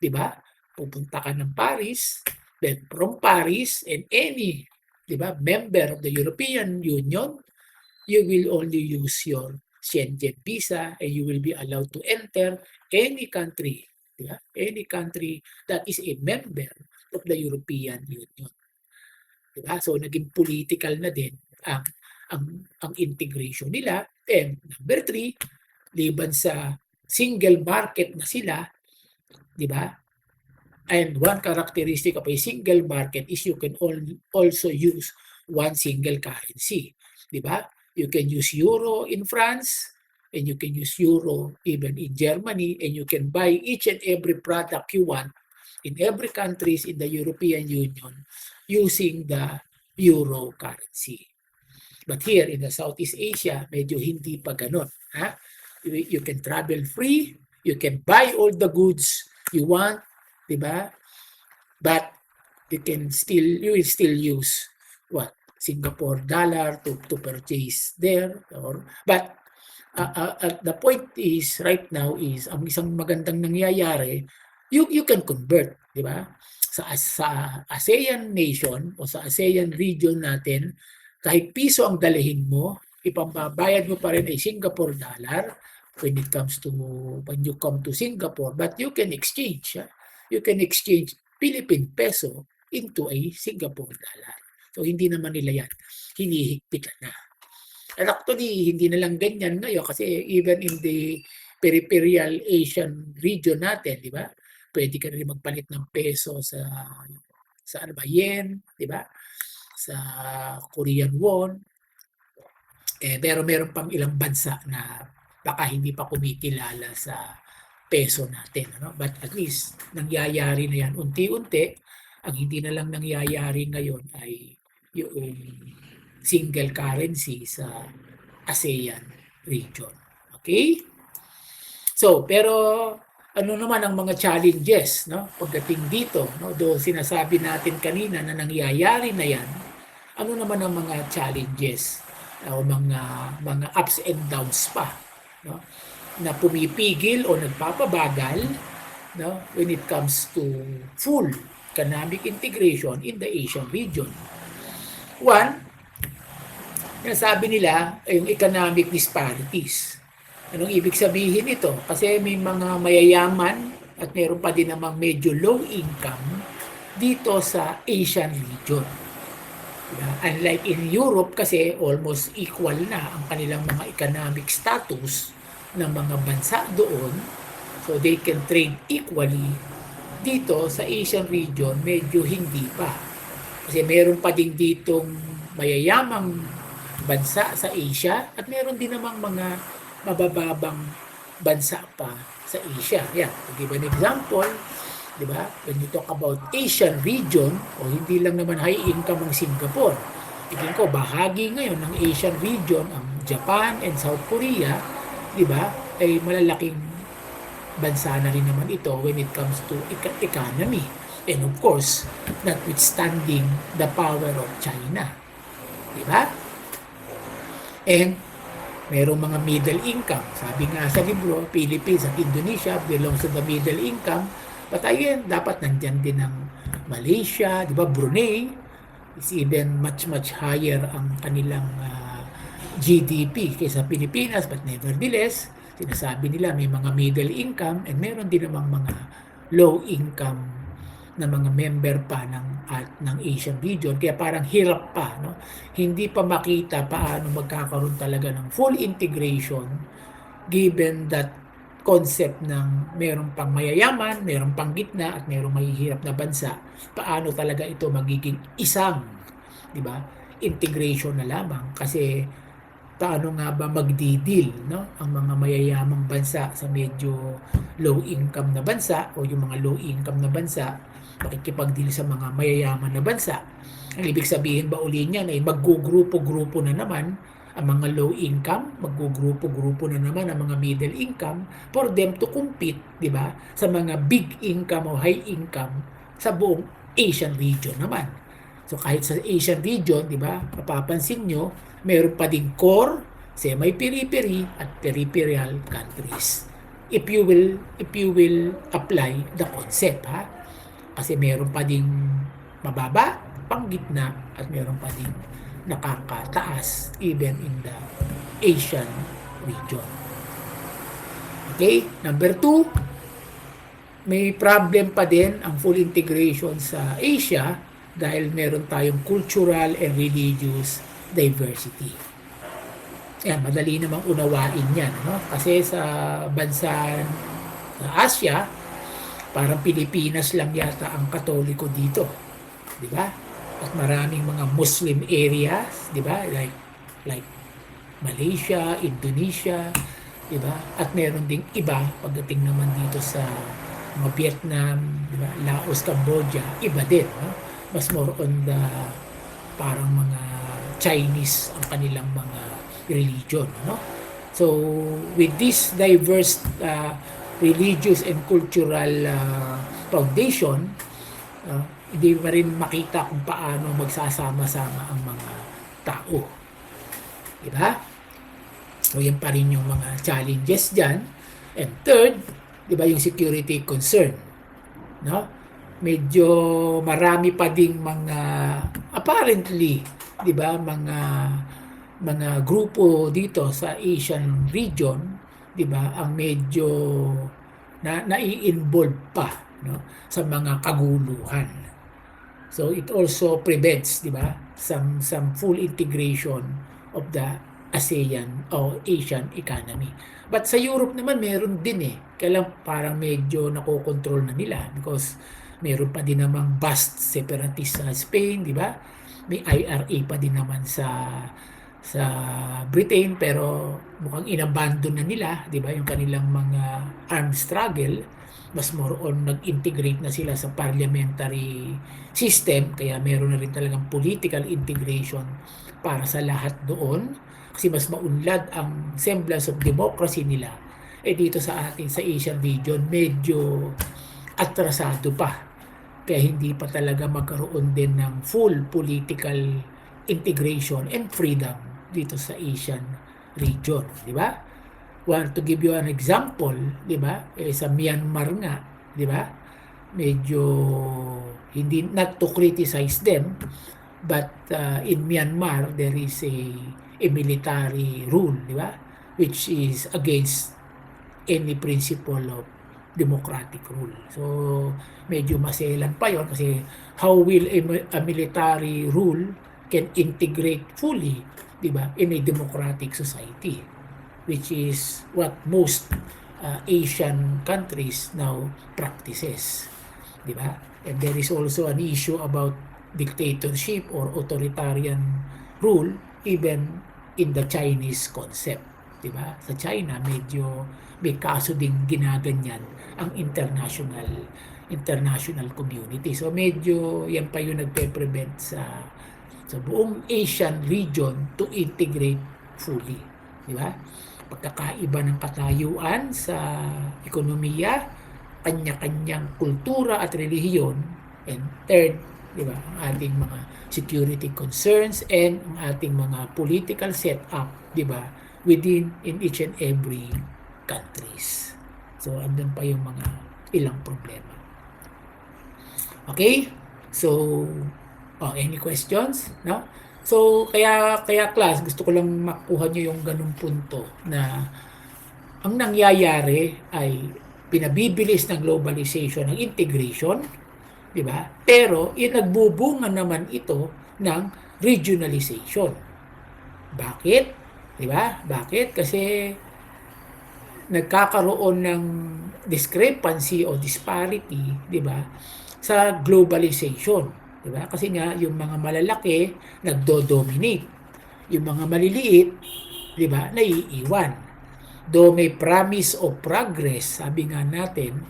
di ba? Pupunta ka ng Paris, then from Paris and any, di ba, member of the European Union, you will only use your Schengen visa and you will be allowed to enter any country, di ba? Any country that is a member of the European Union. Diba? So naging political na din ang integration nila. And number 3, liban sa single market na sila, di ba? And one characteristic of a single market is you can also use one single currency, di ba? You can use euro in France, and you can use euro even in Germany, and you can buy each and every product you want in every countries in the European Union using the euro currency. But here in the Southeast Asia, medyo hindi pa ganun. Ha? You can travel free, you can buy all the goods you want, di ba? But you will still use what? Singapore dollar to purchase there. But the point is right now is ang isang magandang nangyayari, you can convert, di ba? Sa ASEAN nation o sa ASEAN region natin, kahit piso ang dalahin mo, ipambabayad mo pa rin ay Singapore dollar when you come to Singapore, but you can exchange. You can exchange Philippine peso into a Singapore dollar. So hindi naman nila yan hinihigpitan na. And actually, hindi na lang ganyan ngayon kasi even in the peripheral Asian region natin, di ba? Pwede ka rin magpalit ng peso sa ano ba, yen, di ba? Sa Korean won. Pero meron pang ilang bansa na baka hindi pa kumikilala sa peso natin. Ano? But at least, nangyayari na yan unti-unti. Ang hindi na lang nangyayari ngayon ay yung single currency sa ASEAN region. Okay? So, pero ano naman ang mga challenges, no? Pagdating dito, no? Though sinasabi natin kanina na nangyayari na yan, ano naman ang mga challenges o mga ups and downs pa, no? Na pumipigil o nagpapabagal, no? When it comes to full economic integration in the Asian region. One, sabi nila yung economic disparities. Anong ibig sabihin ito? Kasi may mga mayayaman at meron pa din namang medyo low income dito sa Asian region. Unlike in Europe kasi almost equal na ang kanilang mga economic status ng mga bansa doon. So they can trade equally. Dito sa Asian region medyo hindi pa. Kasi meron pa din ditong mayayamang bansa sa Asia at meron din namang mga mabababang bansa pa sa Asia. Yeah, to give an example, di ba? When you talk about Asian region, o hindi lang naman high income ang Singapore. Tingin ko, bahagi ngayon ng Asian region, ang Japan and South Korea, di ba? Ay malalaking bansa na rin naman ito when it comes to economy. And of course, notwithstanding the power of China. Di ba? And Merong mga middle income. Sabi nga sa libro, Philippines at Indonesia belongs to the middle income. But again, dapat nandyan din ang Malaysia, di ba? Brunei is even much higher ang kanilang GDP kaysa Pilipinas. But nevertheless, sinasabi nila may mga middle income and meron din namang mga low income na mga member pa ng Asian region, kaya parang hirap pa, no? Hindi pa makita paano magkakaroon talaga ng full integration given that concept ng merong pang mayayaman, merong pang gitna at merong mahihirap na bansa. Paano talaga ito magiging isang, di ba? Integration na lamang, kasi paano nga ba magdi-deal, no, ang mga mayayamang bansa sa medyo low income na bansa, o yung mga low income na bansa makikipag-deal sa mga mayayaman na bansa. Ang ibig sabihin ba uli niyan ay maggugrupo-grupo na naman ang mga low income, maggugrupo-grupo na naman ang mga middle income for them to compete, di ba, sa mga big income o high income sa buong Asian region naman. So kahit sa Asian region, di ba, mapapansin nyo, meron pa ding core, semi-periphery at peripheral countries. If you will apply the concept, ha? Kasi meron pa ding mababa, panggitna, at meron pa ding nakakataas even in the Asian region. Okay? Number 2, may problem pa din ang full integration sa Asia dahil meron tayong cultural and religious diversity. Yan, madali namang unawain yan, no? Kasi sa bansa sa Asia, parang Pilipinas lang yata ang Katoliko dito, di ba? At maraming mga Muslim areas, di ba? Like Malaysia, Indonesia, di ba? At meron ding iba pagdating naman dito sa mga Vietnam, di ba? Laos, Cambodia, iba din, no? Mas more on the parang mga Chinese ang kanilang mga religion, no? So with this diverse religious and cultural foundation, hindi pa rin makita kung paano magsasama-sama ang mga tao. Diba? So yan pa rin yung mga challenges dyan. And third, diba, yung security concern. No? Medyo marami pa ding mga apparently, diba, mga grupo dito sa Asian region, di ba, ang medyo nai-involve pa, no, sa mga kaguluhan. So it also prevents, di ba, some full integration of the ASEAN o Asian economy. But sa Europe naman meron din kailang parang medyo nakokontrol na nila because meron pa din namang vast separatist sa Spain, di ba? May IRA pa din naman sa Britain, pero mukhang inabandon na nila, di ba, yung kanilang mga armed struggle. Mas more on nag-integrate na sila sa parliamentary system, kaya meron na rin talagang political integration para sa lahat doon, kasi mas maunlad ang semblance of democracy nila. Dito sa atin sa Asian region medyo atrasado pa, kaya hindi pa talaga magkaroon din ng full political integration and freedom dito sa Asian region, di ba? Want to give you an example, di ba? Sa Myanmar nga, di ba? Medyo hindi, not to criticize them, but in Myanmar there is a military rule, di ba? Which is against any principle of democratic rule. So medyo maselan pa yon, kasi how will a military rule can integrate fully, di ba, in a democratic society, which is what most Asian countries now practices, di ba? And there is also an issue about dictatorship or authoritarian rule even in the Chinese concept, di ba? Sa China medyo may kaso ding ginaganyan ang international community. So medyo yan pa yung nagpe-prevent sa buong Asian region to integrate fully, di ba? Pagkakaiba ng katayuan sa ekonomiya, kanya-kanyang kultura at relihiyon, and third, di ba, ang ating mga security concerns and ang ating mga political setup, di ba, within in each and every countries. So andun pa yung mga ilang problema. Okay? So any questions? No? So kaya class, gusto ko lang makuha niyo yung ganung punto na ang nangyayari ay pinabibilis ng globalization ng integration, di ba? Pero nagbubunga naman ito ng regionalization. Bakit? Di ba? Bakit? Kasi nagkakaroon ng discrepancy o disparity, di ba, sa globalization, di ba? Kasi nga yung mga malalaki nagdo-dominate, yung mga maliliit, di ba, naiiwan. Though may promise of progress, sabi nga natin,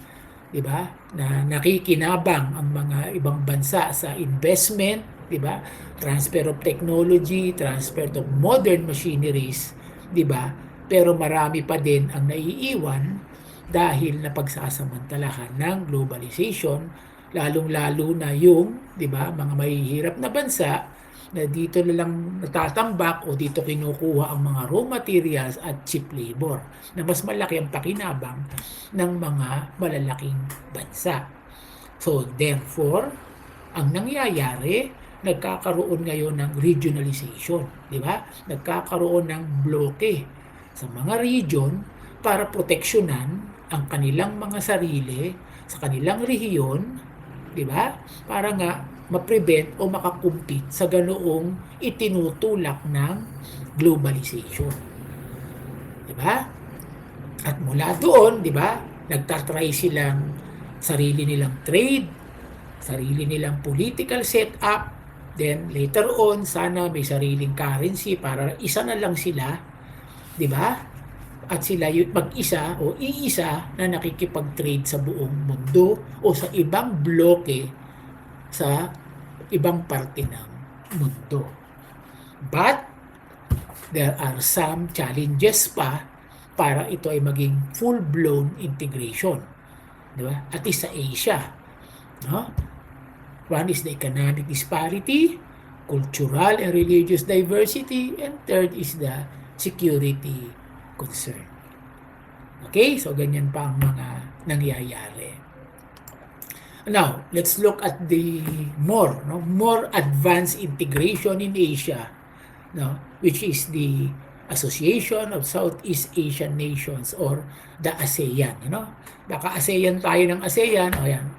di ba, na nakikinabang ang mga ibang bansa sa investment, di ba, transfer of technology, transfer of modern machineries, di ba, pero marami pa din ang naiiwan dahil napagsasamantalahan ng globalization, lalong-lalo na yung, di ba, mga mahihirap na bansa na dito na lang natatambak o dito kinukuha ang mga raw materials at cheap labor na mas malaki ang pakinabang ng mga malalaking bansa. So therefore, ang nangyayari, nagkakaroon ngayon ng regionalization, di ba? Nagkakaroon ng bloke sa mga region para proteksyonan ang kanilang mga sarili sa kanilang rehiyon, di ba? Para nga ma-prevent o makakumpit sa ganoong itinutulak ng globalization. Di ba? At mula doon, di ba, nagtatry silang sarili nilang trade, sarili nilang political setup, then later on, sana may sariling currency para isa na lang sila, di ba? At sila yung mag-isa o iisa na nakikipag-trade sa buong mundo o sa ibang bloke sa ibang parte ng mundo. But there are some challenges pa para ito ay maging full-blown integration. Di ba? At isa Asia. No? One is the economic disparity, cultural and religious diversity, and third is the security concern. Okay? So, ganyan pa ang mga nangyayari. Now, let's look at the more advanced integration in Asia, which is the Association of Southeast Asian Nations or the ASEAN. Baka ASEAN tayo ng ASEAN. Ayan.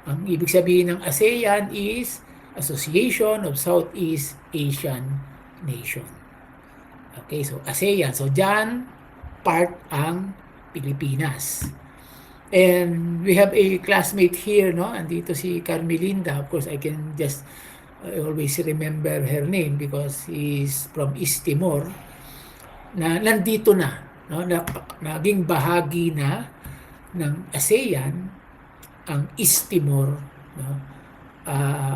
Ang ibig sabihin ng ASEAN is Association of Southeast Asian Nation. Okay, so ASEAN. So, dyan, part ang Pilipinas. And we have a classmate here, andito si Carmelinda. Of course, I always remember her name because he's from East Timor, na nandito na, naging bahagi na ng ASEAN ang East Timor,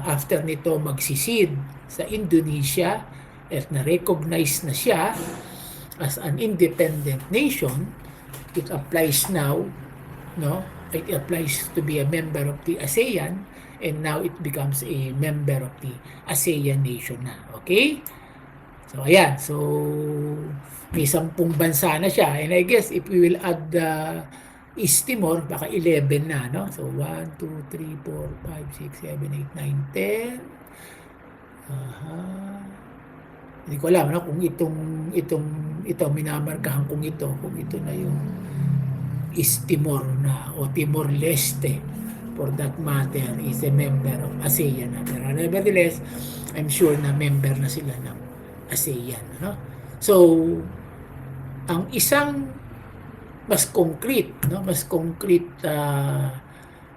after nito magsisid sa Indonesia at na-recognize na siya as an independent nation. It applies now, it applies to be a member of the ASEAN, and now it becomes a member of the ASEAN nation na. Okay? So, ayan. So, may 10 bansa na siya. And I guess if we will add East Timor, baka 11 na, So, 1, 2, 3, 4, 5, 6, 7, 8, 9, 10. Hindi ko alam, kung ito minamarkahan kung ito na yung East Timor na o Timor-Leste for that matter is a member of ASEAN. Pero nevertheless, I'm sure na member na sila ng ASEAN. So, ang isang mas concrete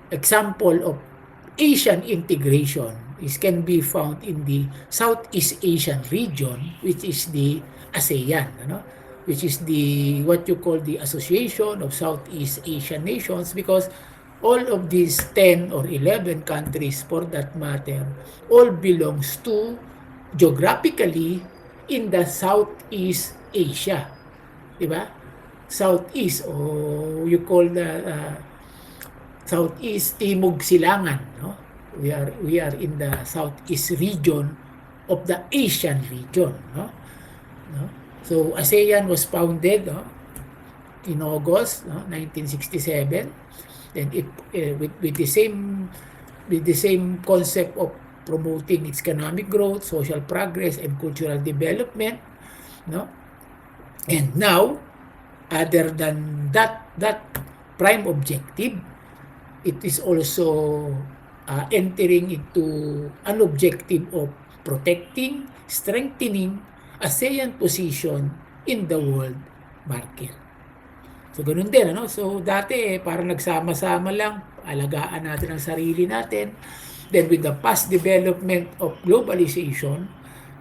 example of Asian integration can be found in the Southeast Asian region, which is the ASEAN, which is what you call the Association of Southeast Asian Nations, because all of these 10 or 11 countries, for that matter, all belongs to geographically in the Southeast Asia, di ba? Southeast, o you call the Southeast Timog Silangan, We are in the Southeast region of the Asian region, So ASEAN was founded in August 1967. Then with the same concept of promoting its economic growth, social progress, and cultural development. No? And now, other than that prime objective, it is also entering into an objective of protecting, strengthening ASEAN position in the world market. So, ganun din, ano? So, dati, parang nagsama-sama lang, alagaan natin ang sarili natin. Then, with the fast development of globalization,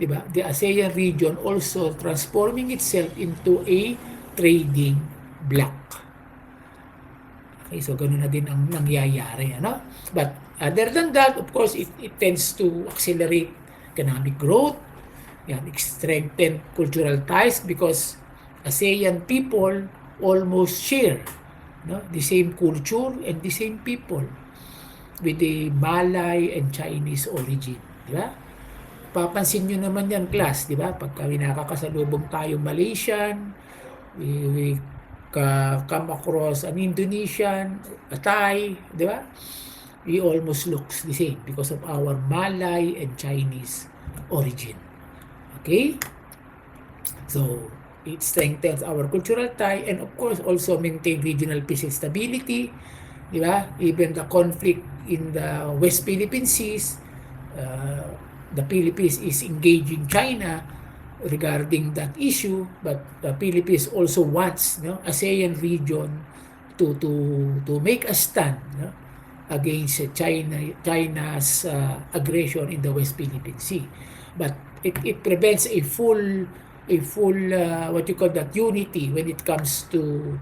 di ba, the ASEAN region also transforming itself into a trading bloc. Okay, so ganun na din ang nangyayari, ano? But other than that, of course, it tends to accelerate economic growth, strengthen cultural ties because ASEAN people almost share the same culture and the same people with the Malay and Chinese origin, di ba? Papansin nyo naman yan, class, di ba? Pagka nakakasalubong tayo Malaysian, we come across an Indonesian, a Thai, di ba? We almost looks the same because of our Malay and Chinese origin. Okay? So, it strengthens our cultural tie and of course also maintain regional peace and stability. Di ba? Even the conflict in the West Philippine Seas, the Philippines is engaging China regarding that issue, but the Philippines also wants ASEAN region to make a stand against China's aggression in the West Philippine Sea. But it prevents a full what you call that unity when it comes to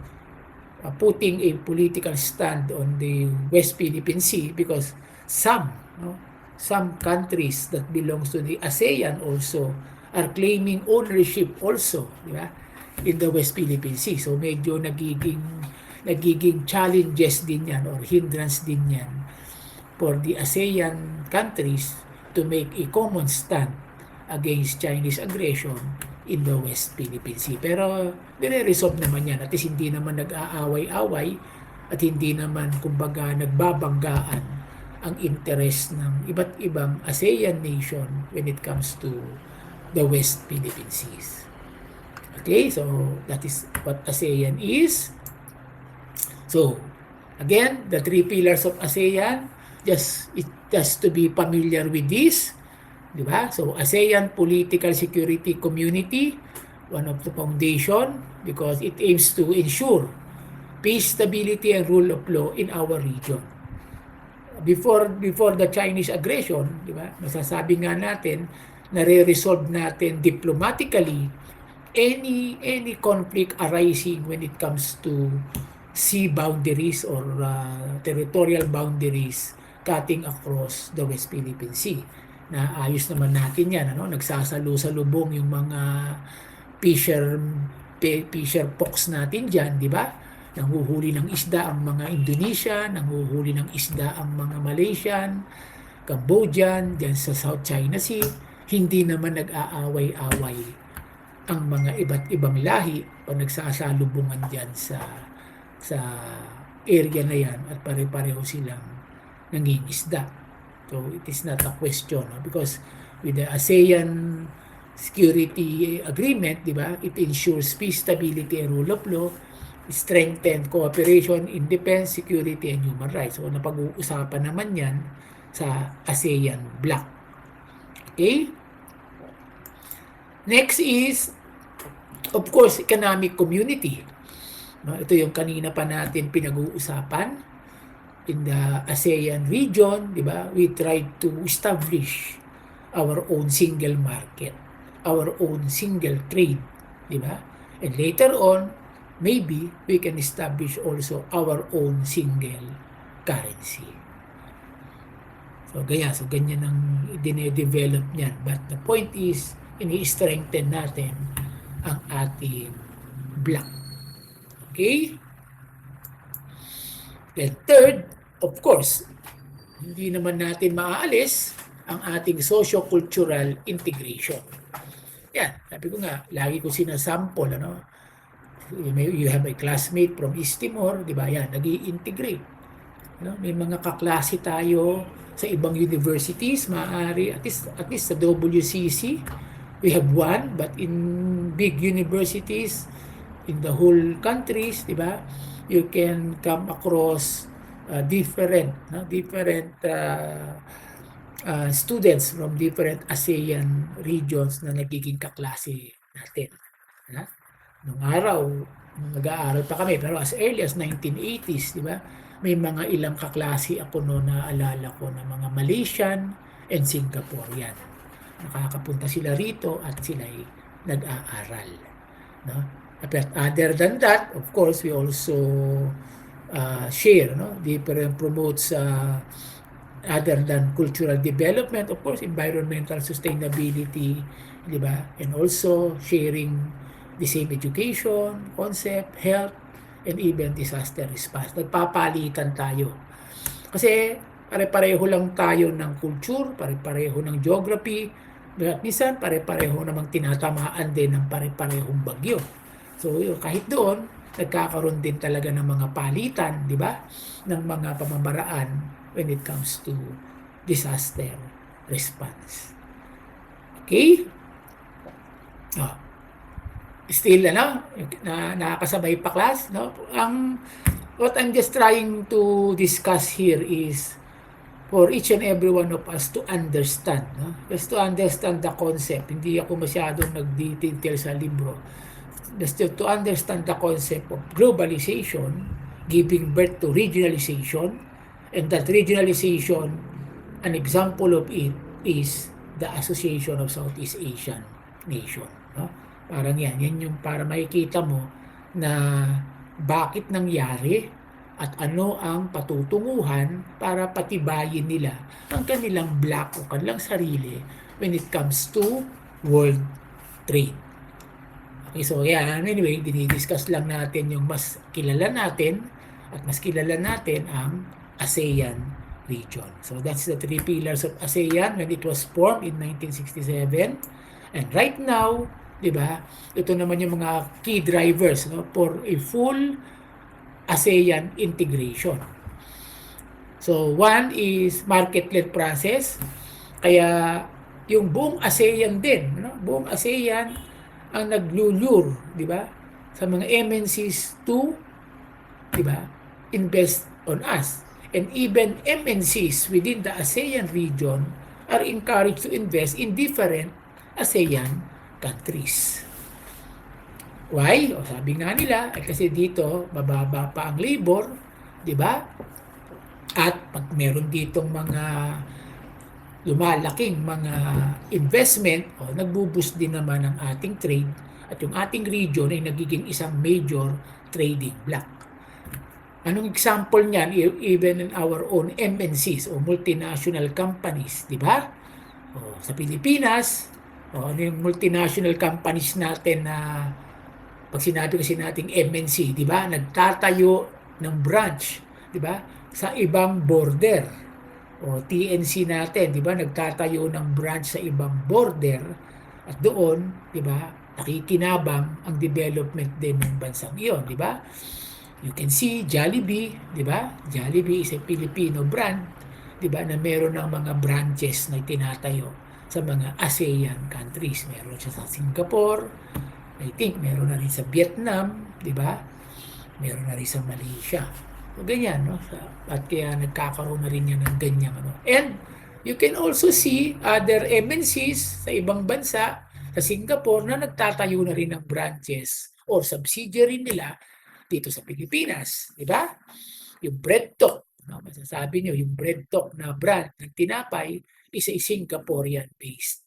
putting a political stand on the West Philippine Sea because some countries that belongs to the ASEAN also are claiming ownership also, di ba, in the West Philippine Sea. So medyo nagiging challenges din yan or hindrance din yan for the ASEAN countries to make a common stand against Chinese aggression in the West Philippine Sea. Pero nire-resolve naman yan. At least hindi naman nag-aaway-away at hindi naman kumbaga nagbabanggaan ang interest ng iba't ibang ASEAN nation when it comes to the West Philippine Seas. Okay, so that is what ASEAN is. So, again, the 3 pillars of ASEAN, just to be familiar with this, di ba? So, ASEAN Political Security Community, one of the foundation because it aims to ensure peace, stability, and rule of law in our region. Before the Chinese aggression, di ba? Masasabi nga natin, nare-resolve natin diplomatically any conflict arising when it comes to sea boundaries or territorial boundaries cutting across the West Philippine Sea. Naayos naman natin yan, nagsasalu-salubong yung mga fisher folks natin dyan, di ba? Nanghuhuli ng isda ang mga Indonesian, nanghuhuli ng isda ang mga Malaysian, Cambodian, dyan sa South China Sea. Hindi naman nag-aaway-away ang mga iba't ibang lahi o nagsasalubungan dyan sa area na yan at pare-pareho silang nangingisda. So it is not a question because with the ASEAN Security Agreement, di ba, it ensures peace, stability, and rule of law, strengthen cooperation in defense, security, and human rights. So napag-uusapan naman yan sa ASEAN bloc. Okay? Next is, of course, economic community. Ito yung kanina pa natin pinag-uusapan. In the ASEAN region, di ba, we tried to establish our own single market, our own single trade, di ba? And later on, maybe we can establish also our own single currency. So ganyan ang dine-develop niyan. But the point is, ini-strengthen natin ang ating bloc. Okay? Then third, of course, hindi naman natin maaalis ang ating socio-cultural integration. Yan, sabi ko nga, lagi ko sinasample, ano, you have a classmate from East Timor, di ba? Yan, nag-i-integrate. No? May mga kaklase tayo sa ibang universities, maaari, at least sa WCC, we have one, but in big universities, in the whole countries, di ba? You can come across different students from different ASEAN regions na nagiging kaklase natin. Ha? Nung araw, nag-aaral pa kami, pero as early as 1980s, di ba? May mga ilang kaklase ako noon na alala ko na mga Malaysian and Singaporean. Nakakapunta sila rito at sila'y nag-aaral. No? But other than that, of course, we also share, no? Different promotes other than cultural development, of course, environmental sustainability, di ba? And also sharing the same education, concept, health, and even disaster response. Nagpapalitan tayo. Kasi pare-pareho lang tayo ng culture, pare-pareho ng geography, at minsan pare-pareho namang tinatamaan din ng pare-parehong bagyo. So yun, kahit doon, nagkakaroon din talaga ng mga palitan, di ba? Ng mga pamamaraan when it comes to disaster response. Okay? Oh. Still, nakakasabay pa class, no? What I'm just trying to discuss here is for each and every one of us to understand, no? Just to understand the concept. Hindi ako masyadong nag-detail sa libro. Just to understand the concept of globalization, giving birth to regionalization, and that regionalization, an example of it is the Association of Southeast Asian Nation. No? Parang yan yung para makikita mo na bakit nangyari at ano ang patutunguhan para patibayin nila ang kanilang block o kanilang sarili when it comes to world trade. Okay, so yan, anyway, dinidiscuss lang natin yung mas kilala natin at mas kilala natin ang ASEAN region. So that's the three pillars of ASEAN when it was formed in 1967. And right now, di ba, ito naman yung mga key drivers, no, for a full ASEAN integration. So one is market-led process. Kaya yung buong ASEAN din, no? Buong ASEAN ang naglulure, di ba? Sa mga MNCs to, di ba, invest on us. And even MNCs within the ASEAN region are encouraged to invest in different ASEAN countries. Why? O sabi nga nila, kasi dito mababa pa ang labor, di ba? At pag meron ditong mga lumalaking mga investment, nagbo-boost din naman ang ating trade at yung ating region ay nagiging isang major trading block. Anong example niyan? Even in our own MNCs o multinational companies, di ba? Sa Pilipinas, ano yung multinational companies natin na pag sinabi kasi nating MNC, di ba? Nagtatayo ng branch, di ba? Sa ibang border. O TNC natin, di ba? Nagtatayo ng branch sa ibang border at doon, di ba? Nakikinabang ang development din ng bansang iyon, di ba? You can see Jollibee, di ba? Jollibee is a Filipino brand, di ba? Na meron ng mga branches na tinatayo sa mga ASEAN countries. Meron siya sa Singapore, I think meron na rin sa Vietnam, di ba? Meron na rin sa Malaysia. So, ganyan, no? At kaya nagkakaroon na rin yan ng ganyang, ano. And you can also see other MNCs sa ibang bansa, sa Singapore, na nagtatayo na rin ng branches or subsidiary nila dito sa Pilipinas, di ba? Yung BreadTalk, no? Masasabi nyo, yung BreadTalk na brand ng tinapay is a Singaporean-based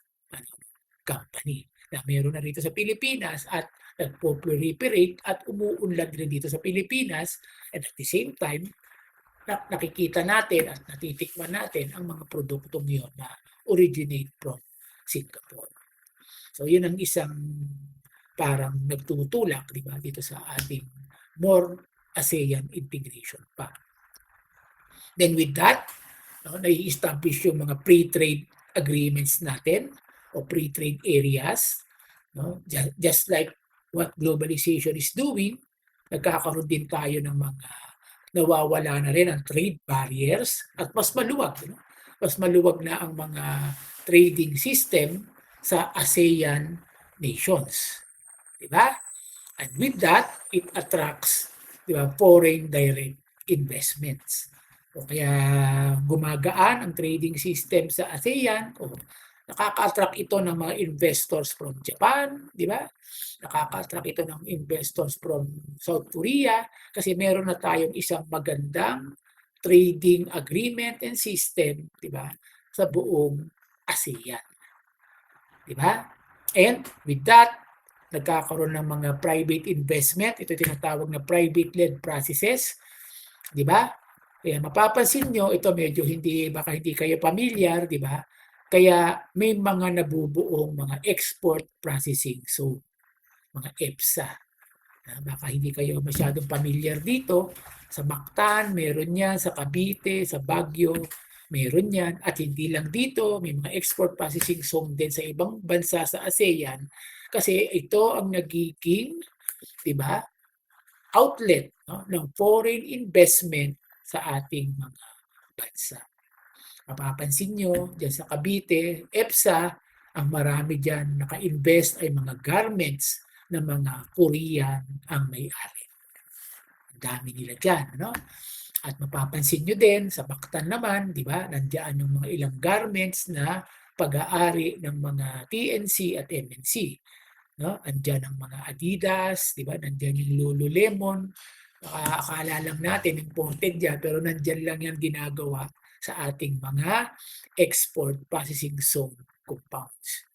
company na meron na rito sa Pilipinas at nagpo-proliferate at umuunlad rin dito sa Pilipinas, and at the same time nakikita natin at natitikman natin ang mga produktong yun na originate from Singapore. So yun ang isang parang nagtutulak, di ba, dito sa ating more ASEAN integration pa. Then with that, nai-establish yung mga pre-trade agreements natin o pre-trade areas no? Just like what globalization is doing, nagkakaroon din tayo ng mga nawawala na rin ang trade barriers at mas maluwag, no? Mas maluwag na ang mga trading system sa ASEAN nations, di ba? And with that, it attracts, di ba, foreign direct investments. O kaya gumagaan ang trading system sa ASEAN, o nakaka-attract ito ng mga investors from Japan, di ba? Nakaka-attract ito ng investors from South Korea kasi meron na tayong isang magandang trading agreement and system, di ba, sa buong ASEAN. Di ba? And with that, nagkakaroon ng mga private investment, ito tinatawag na private-led processes, di ba? Kaya mapapansin nyo, ito medyo baka hindi kayo familiar, di ba? Kaya may mga nabubuong mga export processing, so mga EPSA. Baka hindi kayo masyadong familiar dito. Sa Mactan, meron yan. Sa Cavite, sa Baguio, meron yan. At hindi lang dito, may mga export processing zone din sa ibang bansa sa ASEAN. Kasi ito ang nagiging, di ba, outlet, no, ng foreign investment sa ating mga bansa. Mapapansin nyo, dyan sa Cavite, EPSA, ang marami dyan naka-invest ay mga garments na mga Korean ang may-ari. Ang dami nila dyan, no? At mapapansin nyo din, sa Mactan naman, di ba, nandiyan yung mga ilang garments na pag-aari ng mga TNC at MNC. No? Andiyan ang mga Adidas, di ba? Nandiyan yung Lululemon. Akala lang natin imported yan, pero nandiyan lang yan ginagawa sa ating mga export processing zone compounds.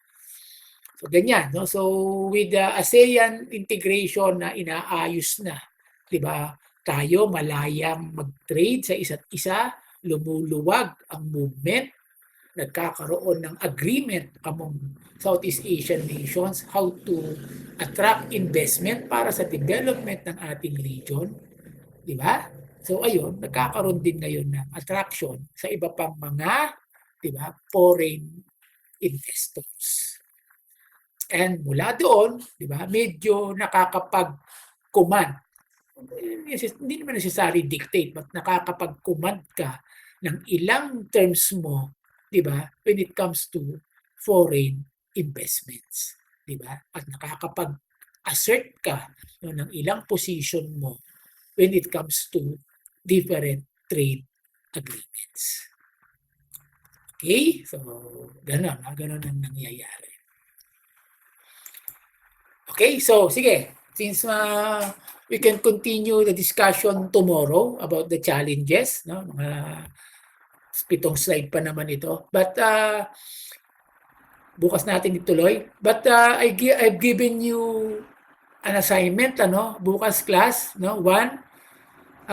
So ganyan, no? So with the ASEAN integration na inaayos na, 'di ba? Tayo malayang mag-trade sa isa't isa, lumuluwag ang movement, nagkakaroon ng agreement among Southeast Asian nations how to attract investment para sa development ng ating region, 'di ba? So ayun, nagkakaroon din ngayon ng attraction sa iba pang mga, 'di ba, foreign investors. And mula doon, di ba, medyo nakakapag-command. Hindi naman necessary dictate, but nakakapag-command ka ng ilang terms mo, di ba, when it comes to foreign investments. Di ba? At nakakapag-assert ka, no, ng ilang position mo when it comes to different trade agreements. Okay? So, ganun ang nangyayari. Okay, so sige, since we can continue the discussion tomorrow about the challenges, no? Mga 7 slide pa naman ito. But bukas natin ituloy. But I've given you an assignment, ano, bukas class, no? 1,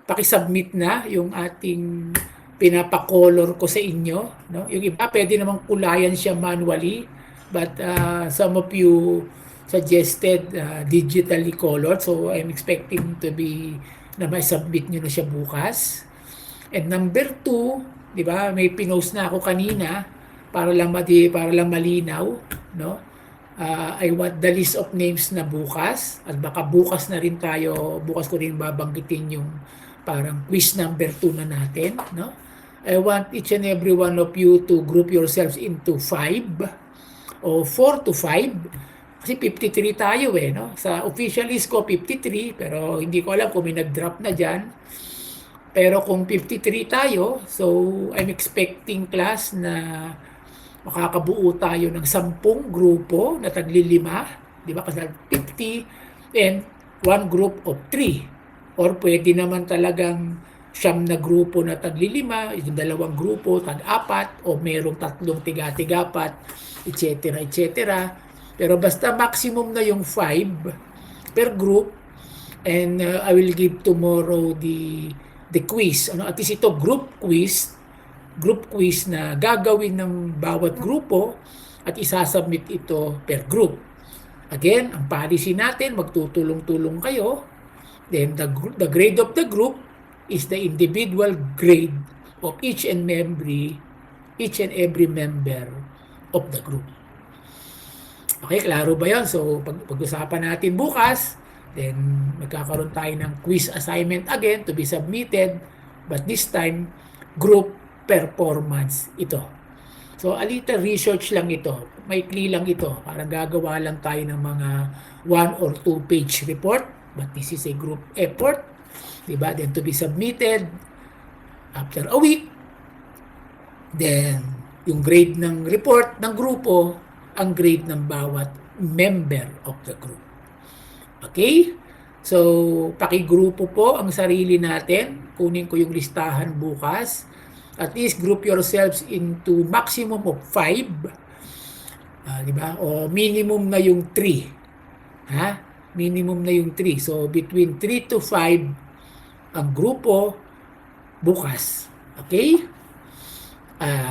paki-submit na yung ating pinapakolor ko sa inyo, no? Yung iba pwede namang kulayan siya manually. But some of you suggested digitally colored, so I'm expecting to be na may submit nyo na siya bukas. And number 2, di ba, may pinost na ako kanina para lang malinaw, no? I want the list of names na bukas, at baka bukas ko rin babanggitin yung parang quiz number 2 na natin, no? I want each and every one of you to group yourselves into 5 o 4 to 5 kasi 53 tayo no? Sa official list ko 53, pero hindi ko alam kung may nag-drop na dyan. Pero kung 53 tayo, so I'm expecting class na makakabuo tayo ng 10 grupo na tagli-5, di ba? Kasi 50 and 1 group of 3. Or pwede naman talagang 9 na grupo na tagli-5, yung 2 grupo tag-4, o merong 3 tiga-tigapat, etc. Pero basta maximum na yung 5 per group. And I will give tomorrow the quiz. At least ito group quiz na gagawin ng bawat grupo at isasubmit ito per group. Again, ang policy natin, magtutulong-tulong kayo. Then the grade of the group is the individual grade of each and every member of the group. Okay, klaro ba yun? So, pag-usapan natin bukas, then magkakaroon tayo ng quiz assignment again to be submitted, but this time, group performance ito. So, a little research lang ito. Maikli lang ito. Parang gagawa lang tayo ng mga 1 or 2 page report, but this is a group effort. Diba? Then to be submitted after a week. Then, yung grade ng report ng grupo, ang grade ng bawat member of the group. Okay? So, pakigrupo po ang sarili natin. Kunin ko yung listahan bukas. At least group yourselves into maximum of 5. Di ba? O minimum na yung 3. Ha? Minimum na yung 3. So, between 3 to 5 ang grupo bukas. Okay?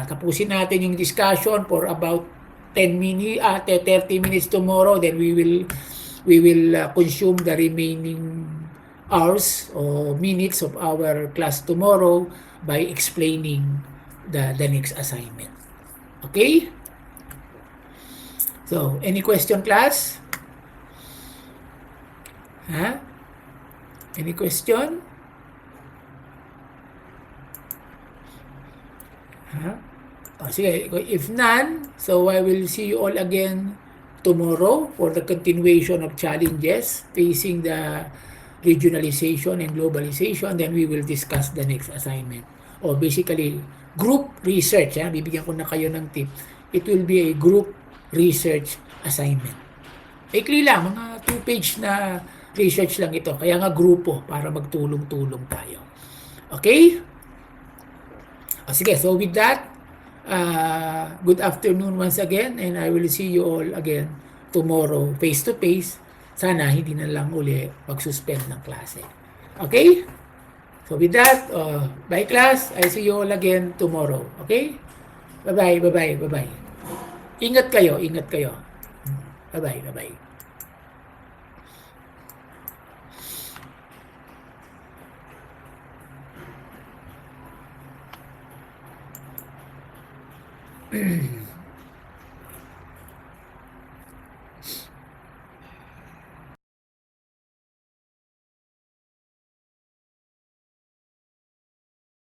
Tapusin natin yung discussion for about 30 minutes tomorrow, then we will consume the remaining hours or minutes of our class tomorrow by explaining the next assignment. Okay? So, any question, class? Any question? Sige, if none, so I will see you all again tomorrow for the continuation of challenges facing the regionalization and globalization. Then we will discuss the next assignment. O basically, group research. Bibigyan ko na kayo ng tip. It will be a group research assignment. Ikli lang, mga 2-page na research lang ito. Kaya nga grupo para magtulong-tulong tayo. Okay? Sige, so with that, good afternoon once again, and I will see you all again tomorrow face-to-face. Sana hindi na lang uli mag-suspend ng klase. Okay? So with that, bye class. I see you all again tomorrow. Okay? Bye-bye, bye-bye, bye-bye. Ingat kayo, ingat kayo. Bye-bye, bye-bye.